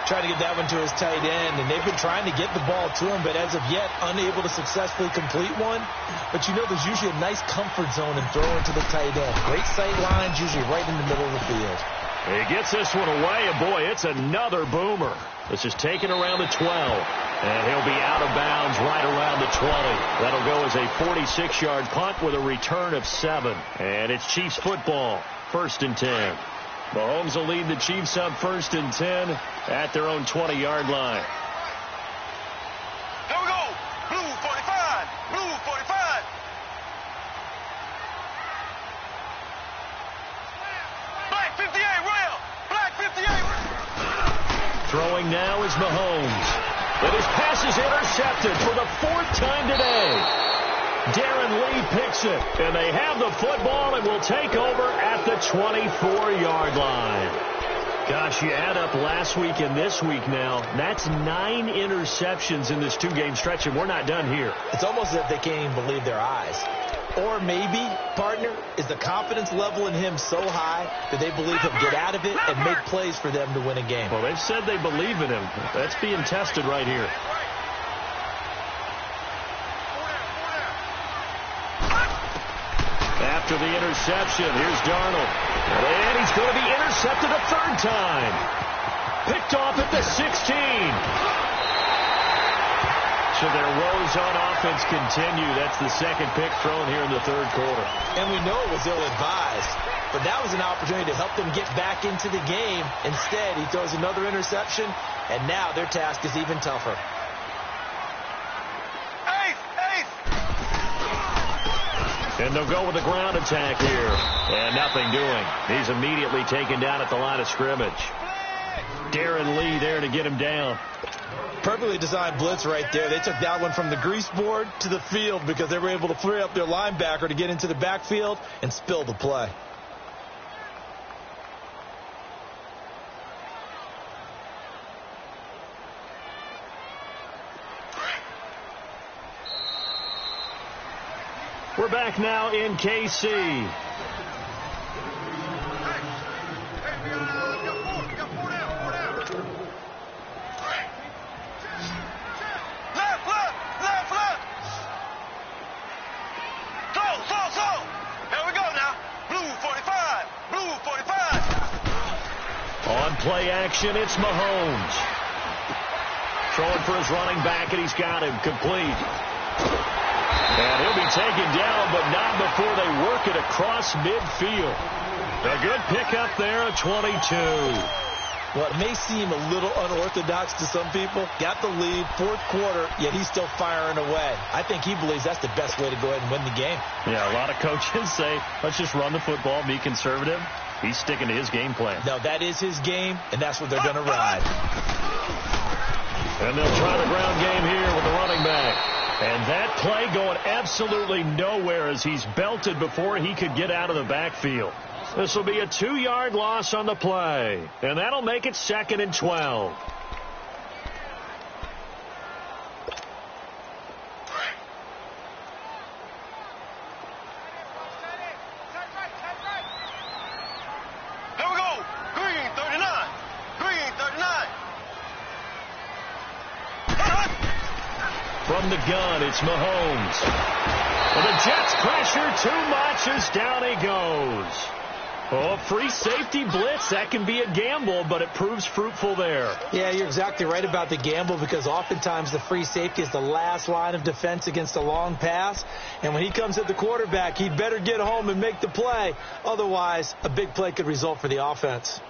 Trying to get that one to his tight end, and they've been trying to get the ball to him, but as of yet, unable to successfully complete one. But you know there's usually a nice comfort zone in throwing to the tight end. Great sight lines, usually right in the middle of the field. He gets this one away, and boy, it's another boomer. This is taken around the 12, and he'll be out of bounds right around the 20. That'll go as a 46-yard punt with a return of 7. And it's Chiefs football, 1st and 10. Mahomes will lead the Chiefs up 1st and 10 at their own 20-yard line. Here we go. Blue 45. Blue 45. Black 58, rail. Black 58. Throwing now is Mahomes. But his pass is intercepted for the 4th time today. Darren Lee picks it, and they have the football and will take over at the 24-yard line. Gosh, you add up last week and this week now, that's 9 interceptions in this 2-game stretch, and we're not done here. It's almost as if they can't even believe their eyes. Or maybe, partner, is the confidence level in him so high that they believe he'll get out of it and make plays for them to win a game. Well, they've said they believe in him. That's being tested right here. After the interception, here's Darnold. And he's going to be intercepted a 3rd time. Picked off at the 16. So their woes on offense continue. That's the 2nd pick thrown here in the 3rd quarter. And we know it was ill-advised, but that was an opportunity to help them get back into the game. Instead, he throws another interception, and now their task is even tougher. And they'll go with the ground attack here. And nothing doing. He's immediately taken down at the line of scrimmage. Darren Lee there to get him down. Perfectly designed blitz right there. They took that one from the grease board to the field because they were able to free up their linebacker to get into the backfield and spill the play. We're back now in KC. play action. It's Mahomes. Throwing for his running back, and he's got him complete. And he'll be taken down, but not before they work it across midfield. A good pickup there at 22. Well, it may seem a little unorthodox to some people. Got the lead, fourth quarter, yet he's still firing away. I think he believes that's the best way to go ahead and win the game. Yeah, a lot of coaches say, let's just run the football, be conservative. He's sticking to his game plan. No, that is his game, and that's what they're going to ride. And they'll try the ground game here with the running back. And that play going absolutely nowhere as he's belted before he could get out of the backfield. This will be a 2-yard loss on the play. And that'll make it 2nd and 12. Here we go. Green 39. Green 39. From the gun, it's Mahomes. Well, the Jets pressure too much as down he goes. Oh, free safety blitz. That can be a gamble, but it proves fruitful there. Yeah, you're exactly right about the gamble because oftentimes the free safety is the last line of defense against a long pass. And when he comes at the quarterback, he'd better get home and make the play. Otherwise, a big play could result for the offense.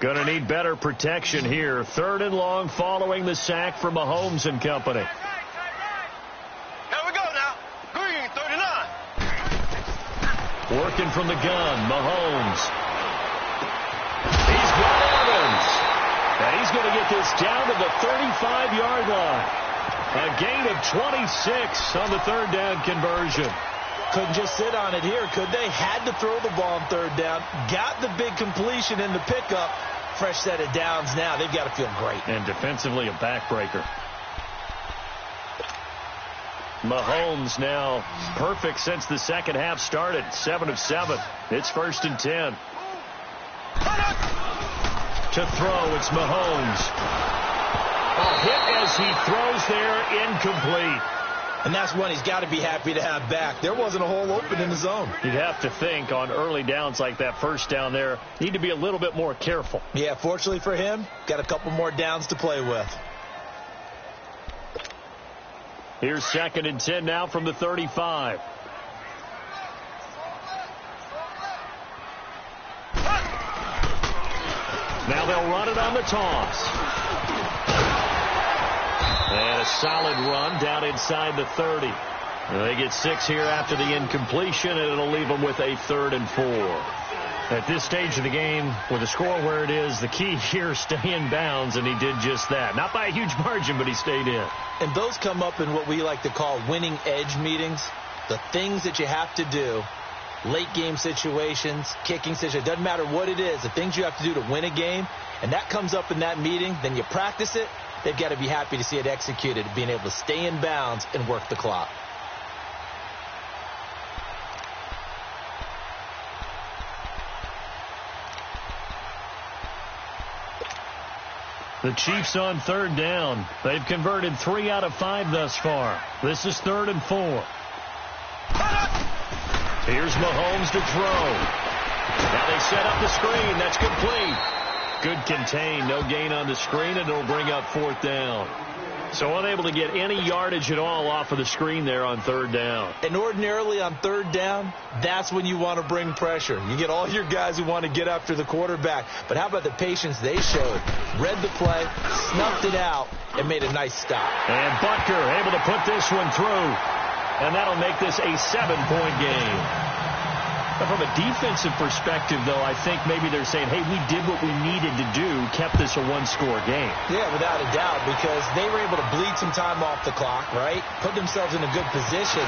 Going to need better protection here. 3rd and long following the sack from Mahomes and company. Here we go now. Green 39. Working from the gun, Mahomes. He's got Evans. And he's going to get this down to the 35-yard line. A gain of 26 on the 3rd down conversion. Couldn't just sit on it here, could they? Had to throw the ball on 3rd down. Got the big completion in the pickup. Fresh set of downs now. They've got to feel great. And defensively, a backbreaker. Mahomes now perfect since the second half started. 7 of 7. It's 1st and 10. To throw, it's Mahomes. A hit as he throws there, incomplete. And that's one he's got to be happy to have back. There wasn't a hole open in the zone. You'd have to think on early downs like that first down there, need to be a little bit more careful. Yeah, fortunately for him, got a couple more downs to play with. Here's 2nd and 10 now from the 35. Now they'll run it on the toss. And a solid run down inside the 30. They get 6 here after the incompletion, and it'll leave them with a 3rd and 4. At this stage of the game, with the score where it is, the key here is stay in bounds, and he did just that. Not by a huge margin, but he stayed in. And those come up in what we like to call winning edge meetings. The things that you have to do, late game situations, kicking situations, doesn't matter what it is, the things you have to do to win a game, and that comes up in that meeting, then you practice it. They've got to be happy to see it executed, being able to stay in bounds and work the clock. The Chiefs on 3rd down. They've converted 3 out of 5 thus far. This is 3rd and 4. Here's Mahomes to throw. Now they set up the screen. That's complete. Good contain. No gain on the screen, and it'll bring up 4th down. So unable to get any yardage at all off of the screen there on 3rd down. And ordinarily on 3rd down, that's when you want to bring pressure. You get all your guys who want to get after the quarterback. But how about the patience they showed? Read the play, snuffed it out, and made a nice stop. And Butker able to put this one through. And that'll make this a 7-point game. From a defensive perspective, though, I think maybe they're saying, hey, we did what we needed to do, kept this a 1-score game. Yeah, without a doubt, because they were able to bleed some time off the clock, right? Put themselves in a good position,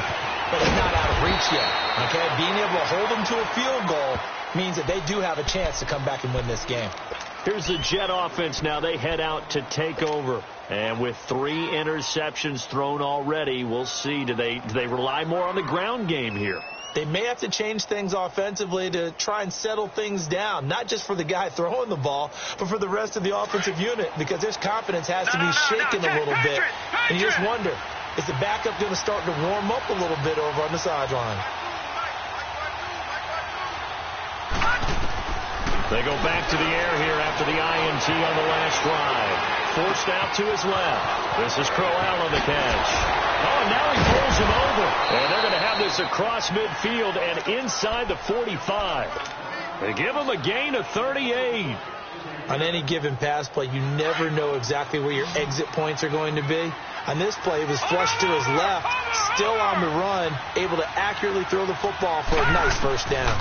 but it's not out of reach yet, okay? Being able to hold them to a field goal means that they do have a chance to come back and win this game. Here's the Jet offense now. They head out to take over. And with 3 interceptions thrown already, we'll see. Do they rely more on the ground game here? They may have to change things offensively to try and settle things down, not just for the guy throwing the ball, but for the rest of the offensive unit, because their confidence has to be shaken a little bit. And you just wonder, is the backup going to start to warm up a little bit over on the sideline? They go back to the air here after the INT on the last drive. Forced out to his left. This is Crowell on the catch. Oh, and now he pulls him over. And they're going to have this across midfield and inside the 45. They give him a gain of 38. On any given pass play, you never know exactly where your exit points are going to be. On this play, he was flushed to his left, still on the run, able to accurately throw the football for a nice first down.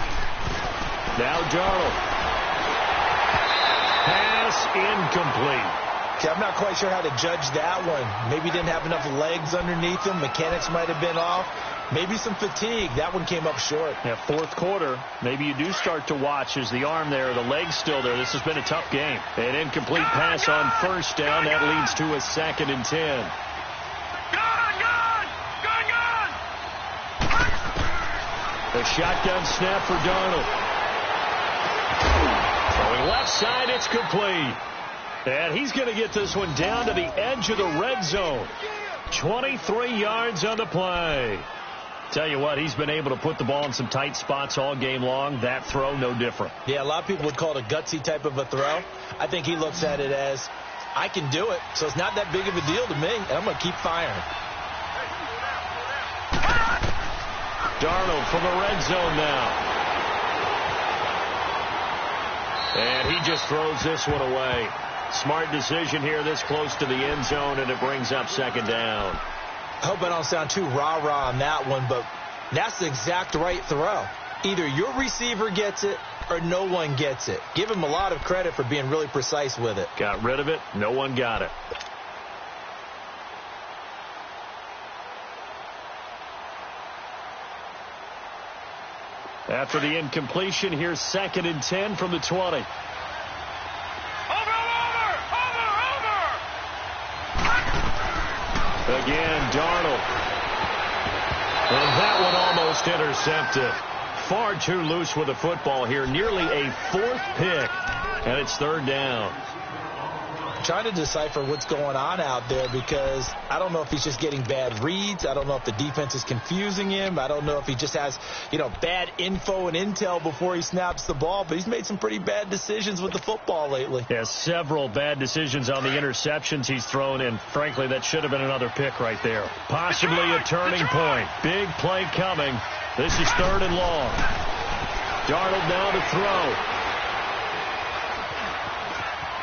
Now Darnold. Pass incomplete. See, I'm not quite sure how to judge that one. Maybe he didn't have enough legs underneath him. Mechanics might have been off. Maybe some fatigue. That one came up short. Yeah, fourth quarter, maybe you do start to watch. Is the arm there, the leg's still there? This has been a tough game. An incomplete pass on first down. That leads to a 2nd and 10. The shotgun snap for Darnold. Throwing left side, it's complete. And he's going to get this one down to the edge of the red zone. 23 yards on the play. Tell you what, he's been able to put the ball in some tight spots all game long. That throw, no different. Yeah, a lot of people would call it a gutsy type of a throw. I think he looks at it as, I can do it, so it's not that big of a deal to me, and I'm going to keep firing. Darnold from the red zone now. And he just throws this one away. Smart decision here this close to the end zone, and it brings up 2nd down. I hope I don't sound too rah-rah on that one, but that's the exact right throw. Either your receiver gets it or no one gets it. Give him a lot of credit for being really precise with it. Got rid of it. No one got it. After the incompletion, here's 2nd and 10 from the 20. Again, Darnold. And that one almost intercepted. Far too loose with the football here. Nearly a 4th pick. And it's 3rd down. Trying to decipher what's going on out there because I don't know if he's just getting bad reads. I don't know if the defense is confusing him. I don't know if he just has, bad info and intel before he snaps the ball. But he's made some pretty bad decisions with the football lately. Yeah, several bad decisions on the interceptions he's thrown, and frankly, that should have been another pick right there. Possibly a turning point. Big play coming. This is 3rd and long. Darnold now to throw.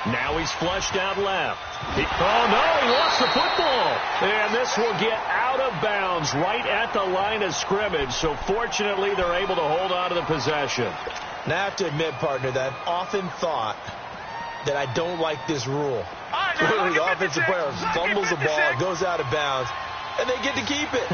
Now he's flushed out left. He lost the football. And this will get out of bounds right at the line of scrimmage. So fortunately, they're able to hold on to the possession. Now I have to admit, partner, that I've often thought that I don't like this rule. Where the offensive player fumbles the ball, goes out of bounds, and they get to keep it.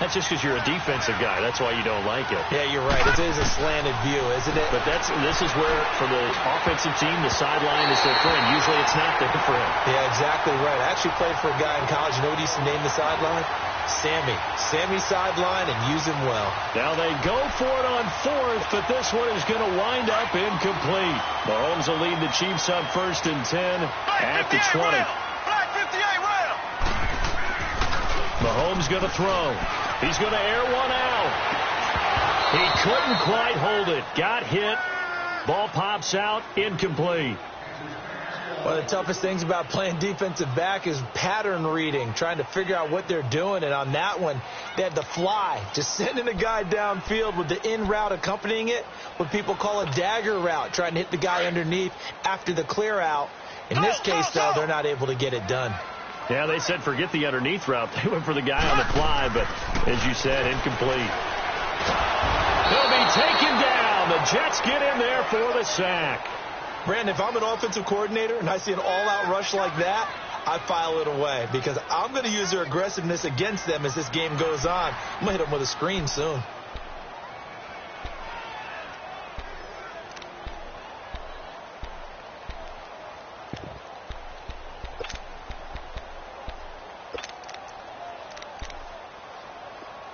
That's just because you're a defensive guy. That's why you don't like it. Yeah, you're right. It is a slanted view, isn't it? But this is where, for the offensive team, the sideline is their friend. Usually it's not there for him. Yeah, exactly right. I actually played for a guy in college. You know what he used to name the sideline? Sammy. Sammy sideline, and use him well. Now they go for it on 4th, but this one is going to wind up incomplete. Mahomes will lead the Chiefs on 1st and 10 at the 20. Mahomes going to throw. He's going to air one out. He couldn't quite hold it. Got hit. Ball pops out. Incomplete. One of the toughest things about playing defensive back is pattern reading, trying to figure out what they're doing. And on that one, they had the fly, just sending a guy downfield with the in route accompanying it, what people call a dagger route, trying to hit the guy underneath after the clear out. In this case, though, they're not able to get it done. Yeah, they said forget the underneath route. They went for the guy on the fly, but as you said, incomplete. He'll be taken down. The Jets get in there for the sack. Brandon, if I'm an offensive coordinator and I see an all-out rush like that, I file it away because I'm going to use their aggressiveness against them as this game goes on. I'm going to hit them with a screen soon.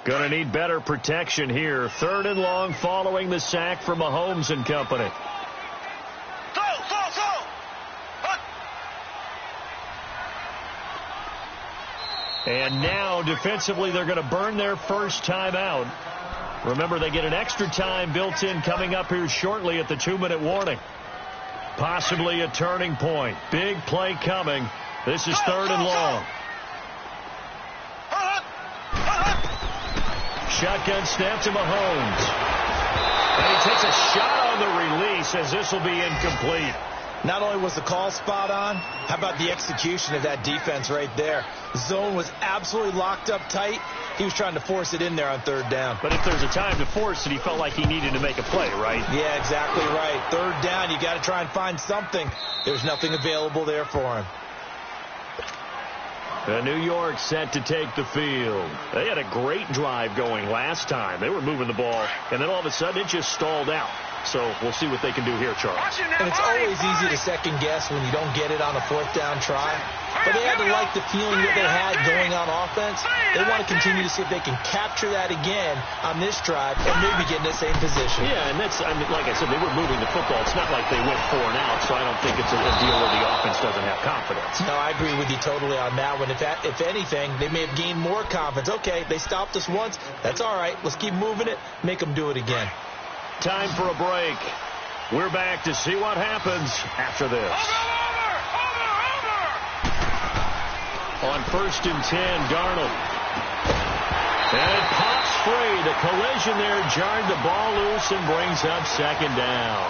Going to need better protection here. 3rd and long following the sack from Mahomes and company. And now defensively they're going to burn their first timeout. Remember, they get an extra time built in coming up here shortly at the 2-minute warning. Possibly a turning point. Big play coming. This is 3rd and long. Shotgun snap to Mahomes. And he takes a shot on the release as this will be incomplete. Not only was the call spot on, how about the execution of that defense right there? Zone was absolutely locked up tight. He was trying to force it in there on 3rd down. But if there's a time to force it, he felt like he needed to make a play, right? Yeah, exactly right. 3rd down, you got to try and find something. There's nothing available there for him. New York set to take the field. They had a great drive going last time. They were moving the ball, and then all of a sudden it just stalled out. So we'll see what they can do here, Charles. And it's always easy to second guess when you don't get it on a 4th down try. But they had to like the feeling that they had going on offense. They want to continue to see if they can capture that again on this drive and maybe get in the same position. Yeah, and that's, I mean, like I said, they were moving the football. It's not like they went 4 and out, so I don't think it's a deal where the offense doesn't have confidence. No, I agree with you totally on that one. If anything, they may have gained more confidence. Okay, they stopped us once. That's all right. Let's keep moving it. Make them do it again. Time for a break. We're back to see what happens after this. On 1st and 10, Darnold. And it pops free. The collision there jarred the ball loose and brings up 2nd down.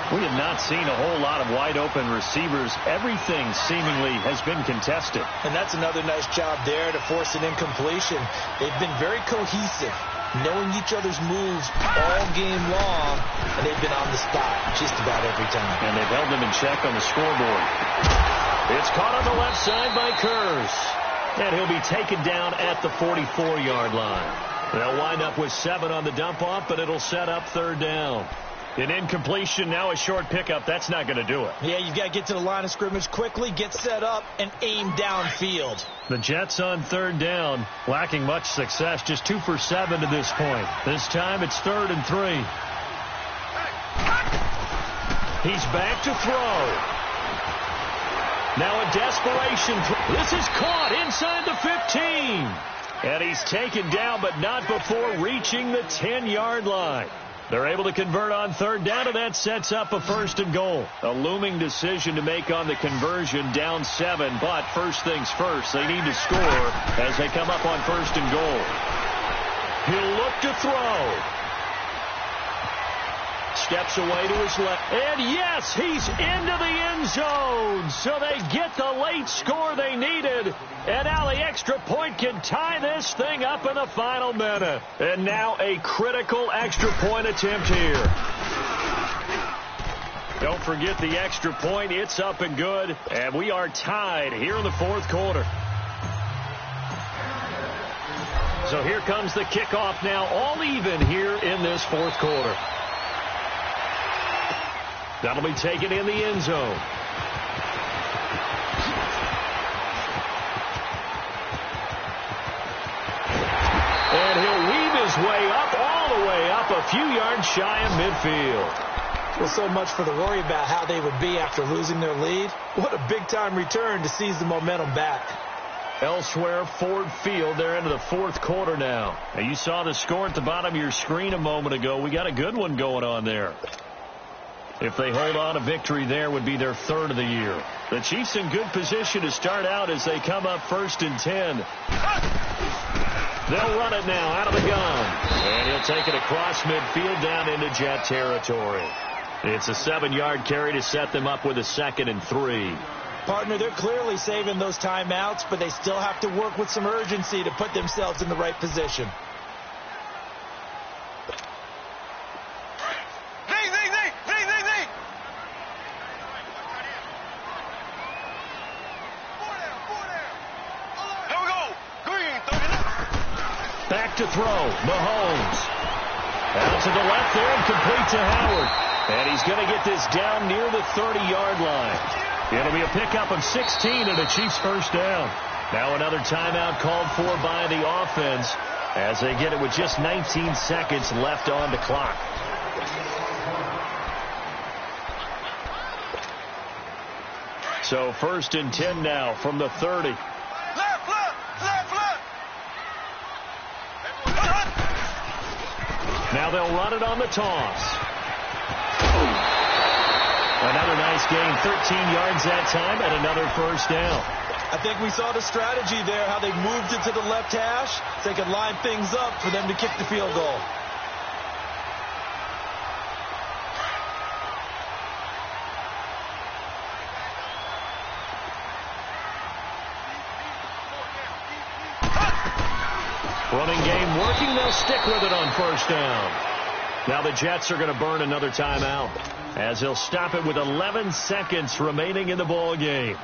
We have not seen a whole lot of wide-open receivers. Everything seemingly has been contested. And that's another nice job there to force an incompletion. They've been very cohesive, knowing each other's moves all game long, and they've been on the spot just about every time. And they've held them in check on the scoreboard. It's caught on the left side by Kurz. And he'll be taken down at the 44-yard line. They'll wind up with 7 on the dump-off, but it'll set up 3rd down. An incompletion, now a short pickup. That's not going to do it. Yeah, you've got to get to the line of scrimmage quickly, get set up, and aim downfield. The Jets on 3rd down, lacking much success, just 2 for 7 to this point. This time it's 3rd and 3. He's back to throw. Now a desperation throw. This is caught inside the 15. And he's taken down, but not before reaching the 10-yard line. They're able to convert on 3rd down, and that sets up a 1st and goal. A looming decision to make on the conversion, down 7. But first things first, they need to score as they come up on 1st and goal. He'll look to throw. Steps away to his left. And yes, he's into the end zone. So they get the late score they needed. And now the extra point can tie this thing up in the final minute. And now a critical extra point attempt here. Don't forget the extra point. It's up and good. And we are tied here in the 4th quarter. So here comes the kickoff now, all even here in this 4th quarter. That'll be taken in the end zone. And he'll weave his way up, all the way up, a few yards shy of midfield. Well, so much for the worry about how they would be after losing their lead. What a big-time return to seize the momentum back. Elsewhere, Ford Field, they're into the 4th quarter now. Now, you saw the score at the bottom of your screen a moment ago. We got a good one going on there. If they hold on, a victory there would be their 3rd of the year. The Chiefs in good position to start out as they come up 1st and 10. They'll run it now out of the gun. And he'll take it across midfield down into Jet territory. It's a 7-yard carry to set them up with a 2nd and 3. Partner, they're clearly saving those timeouts, but they still have to work with some urgency to put themselves in the right position. Back to throw. Mahomes. Out to the left there and complete to Howard. And he's going to get this down near the 30-yard line. It'll be a pickup of 16 and a Chiefs 1st down. Now another timeout called for by the offense as they get it with just 19 seconds left on the clock. So 1st and 10 now from the 30. Now they'll run it on the toss. Another nice gain, 13 yards that time, and another first down. I think we saw the strategy there, how they moved it to the left hash so they could line things up for them to kick the field goal. Running game working. They'll stick with it on first down. Now the Jets are going to burn another timeout as they'll stop it with 11 seconds remaining in the ball game.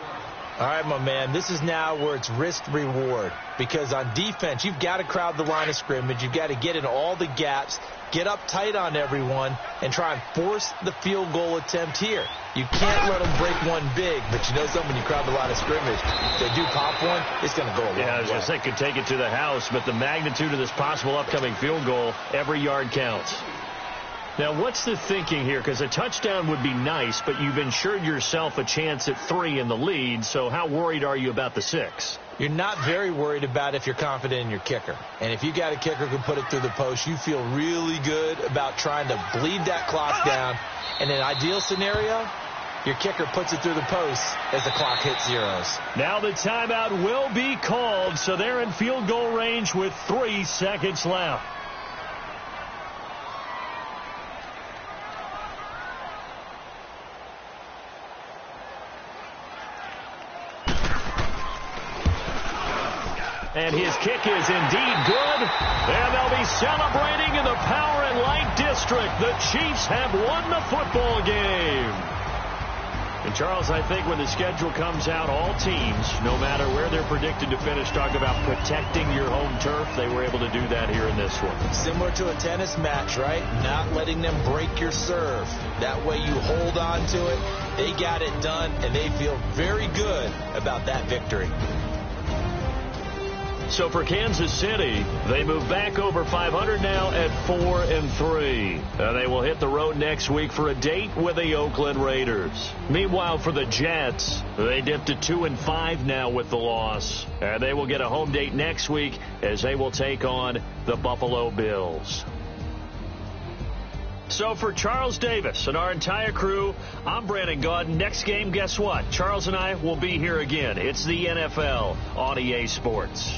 All right, my man, this is now where it's risk-reward, because on defense, you've got to crowd the line of scrimmage. You've got to get in all the gaps, get up tight on everyone, and try and force the field goal attempt here. You can't let them break one big, but you know something, when you crowd the line of scrimmage, if they do pop one, it's going to go a long way. Yeah, I was going to say, could take it to the house, but the magnitude of this possible upcoming field goal, every yard counts. Now, what's the thinking here? Because a touchdown would be nice, but you've ensured yourself a chance at 3 in the lead, so how worried are you about the 6? You're not very worried about if you're confident in your kicker. And if you got a kicker who can put it through the post, you feel really good about trying to bleed that clock down. In an ideal scenario, your kicker puts it through the post as the clock hits zeros. Now the timeout will be called, so they're in field goal range with 3 seconds left. And his kick is indeed good. And they'll be celebrating in the Power and Light District. The Chiefs have won the football game. And, Charles, I think when the schedule comes out, all teams, no matter where they're predicted to finish, talk about protecting your home turf. They were able to do that here in this one. Similar to a tennis match, right? Not letting them break your serve. That way you hold on to it. They got it done, and they feel very good about that victory. So for Kansas City, they move back over 500 now at 4-3. They will hit the road next week for a date with the Oakland Raiders. Meanwhile, for the Jets, they dipped to 2-5 now with the loss. And they will get a home date next week as they will take on the Buffalo Bills. So for Charles Davis and our entire crew, I'm Brandon Gaudin. Next game, guess what? Charles and I will be here again. It's the NFL on EA Sports.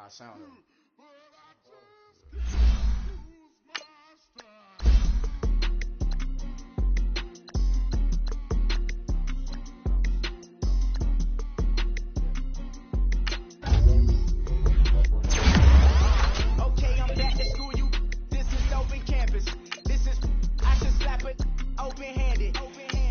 I sound it. Okay, I'm back to school, you. This is open campus. This is, I should slap it open-handed.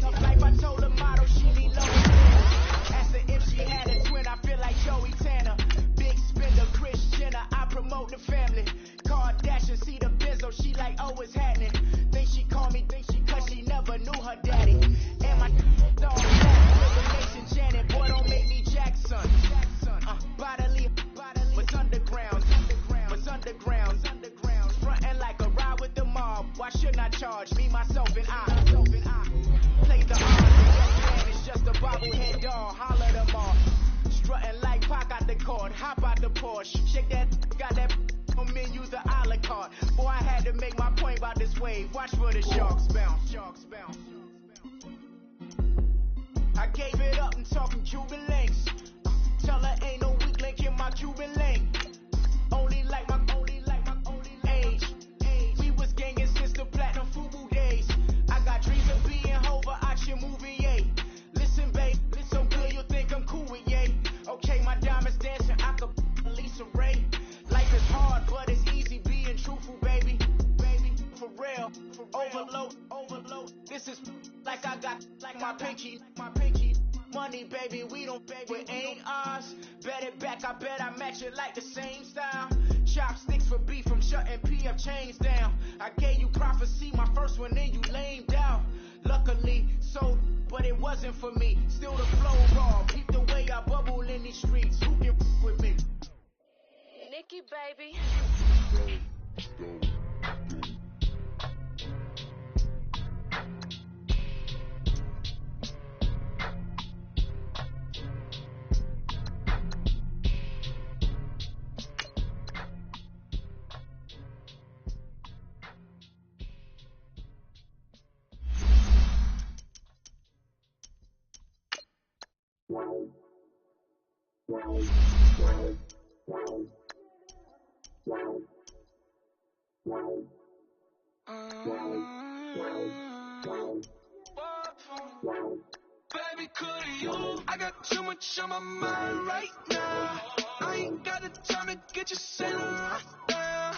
Tough life, I told her motto, she need low. Asked her if she had a twin, I feel like Joey Tanner. Big spender, Kris Jenner, I promote the family. Kardashian, see the Benzo, she like, oh, it's happening. Think she called me, cause she never knew her daddy. And my dog, Nation Janet, boy, don't make me Jackson. Bodily, was underground. Frontin' like a ride with the mob. Why shouldn't I charge me, myself, and I? Play the odds, yes, man, it's just a bobblehead doll. Holler them all. Strutting like Pac out the court, hop out the Porsche. Shake that, got that on menus, the a la carte. Boy, I had to make my point about this wave. Watch for the sharks bounce. I gave it up and talking Cuban links. Tell her ain't no weak link in my Cuban link. Only like my age. We was gangin' since the platinum FUBU days. I got dreams of being Hova out your movie, yay. Listen, babe, so good you'll think I'm cool with yay. Okay, my diamonds dancing, I could Lisa Ray. Life is hard, but it's easy being truthful, baby. For real, overload. This is like I got like my pinky. Money, baby, we don't pay with ain't ours. Bet it back, I bet I match it like the same style. Chopsticks for beef from shutting PF chains down. I gave you prophecy, my first one, then you lamed out. Luckily, so, but it wasn't for me. Still the flow raw, peep the way I bubble in these streets. Who can with me? Nikki, baby. Baby, could you? I got too much on my mind right now. I ain't got the time to get you sitting right now.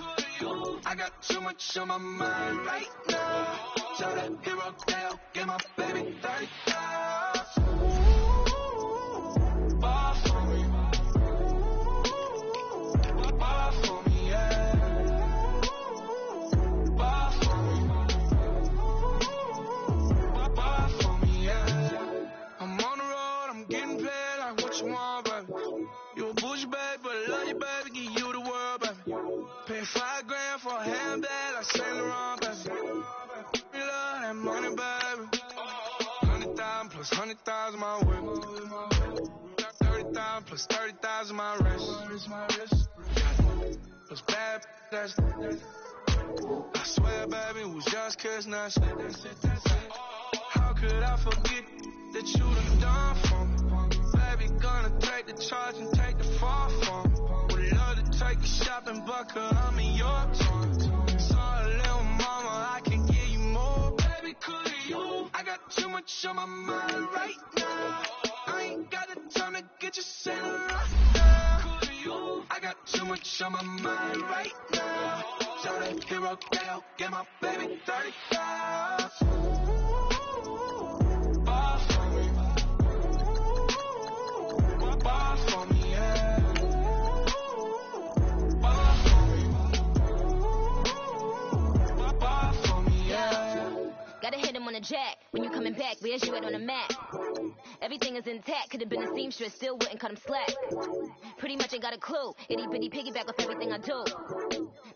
I got too much on my mind right now. Tell that hero Dale, get my baby 30,000. Ball for me. Ball for me, yeah. Ball for me. Ball for me, yeah. I'm on the road, I'm getting paid like what you want, baby. You a bougie, baby, but I love you, baby. Give you the world, baby. Pay $5 grand for a handbag like Saint Laurent, baby. You love that money, baby. 100,000 plus 100,000 my way. 30,000 plus 30,000 my wrist. Plus bad, that's I swear, baby, it was just kiss, now shit. How could I forget that you done done for me? Baby, gonna take the charge and take the fall for me. Would love to take you shopping, but I'm in your town. Sorry, little mama, I can give you more. Baby, could you? I got too much on my mind right now. I ain't got the time to get you sitting right now. Could you? I got too much on my mind right now. Tell that hero Dale, get my baby 30,000. Ball for me. Ball for me, yeah. Ball for me. Ball for me, yeah. Gotta hit him on the jack. When you coming back, where's you at on the map? Everything is intact. Could've been a seamstress, still wouldn't cut him slack. Pretty much ain't got a clue. Itty bitty piggyback off everything I do.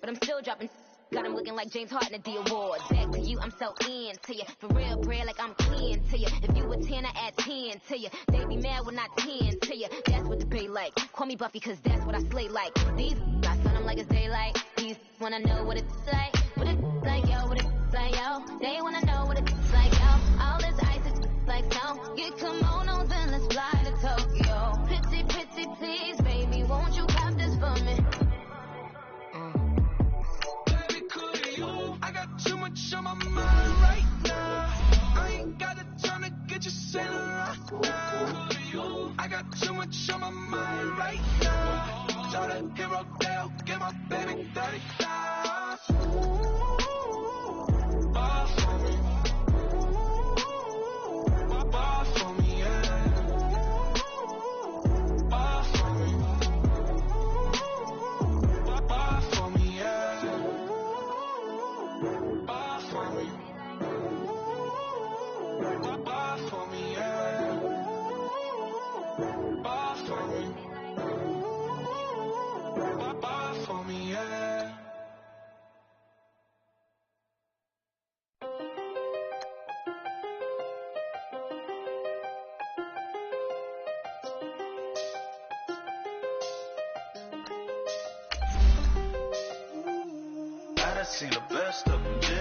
But I'm still dropping. Got him looking like James Harden at the awards. Back to you, I'm so into you. For real, bread, like I'm kin to you. If you a 10, I add 10 to you. They be mad when I 10 to you. That's what the bay like. Call me Buffy, cause that's what I slay like. These, I sun them like it's daylight. These wanna know what it's like. What it's like, yo, what it's like, yo. They wanna know what it's like, yo. All this ice is like snow. Get kimonos and let's fly to Tokyo. Pretty, pretty, please, baby, won't you cop this for me? Hero Dale, get my baby 30,000. Ball for me. Ball for me, yeah. Ball for me. Ball for me, yeah. Ball for me. Ball for me, yeah. Ball for me. Ball for me, yeah. I done seen the best of them.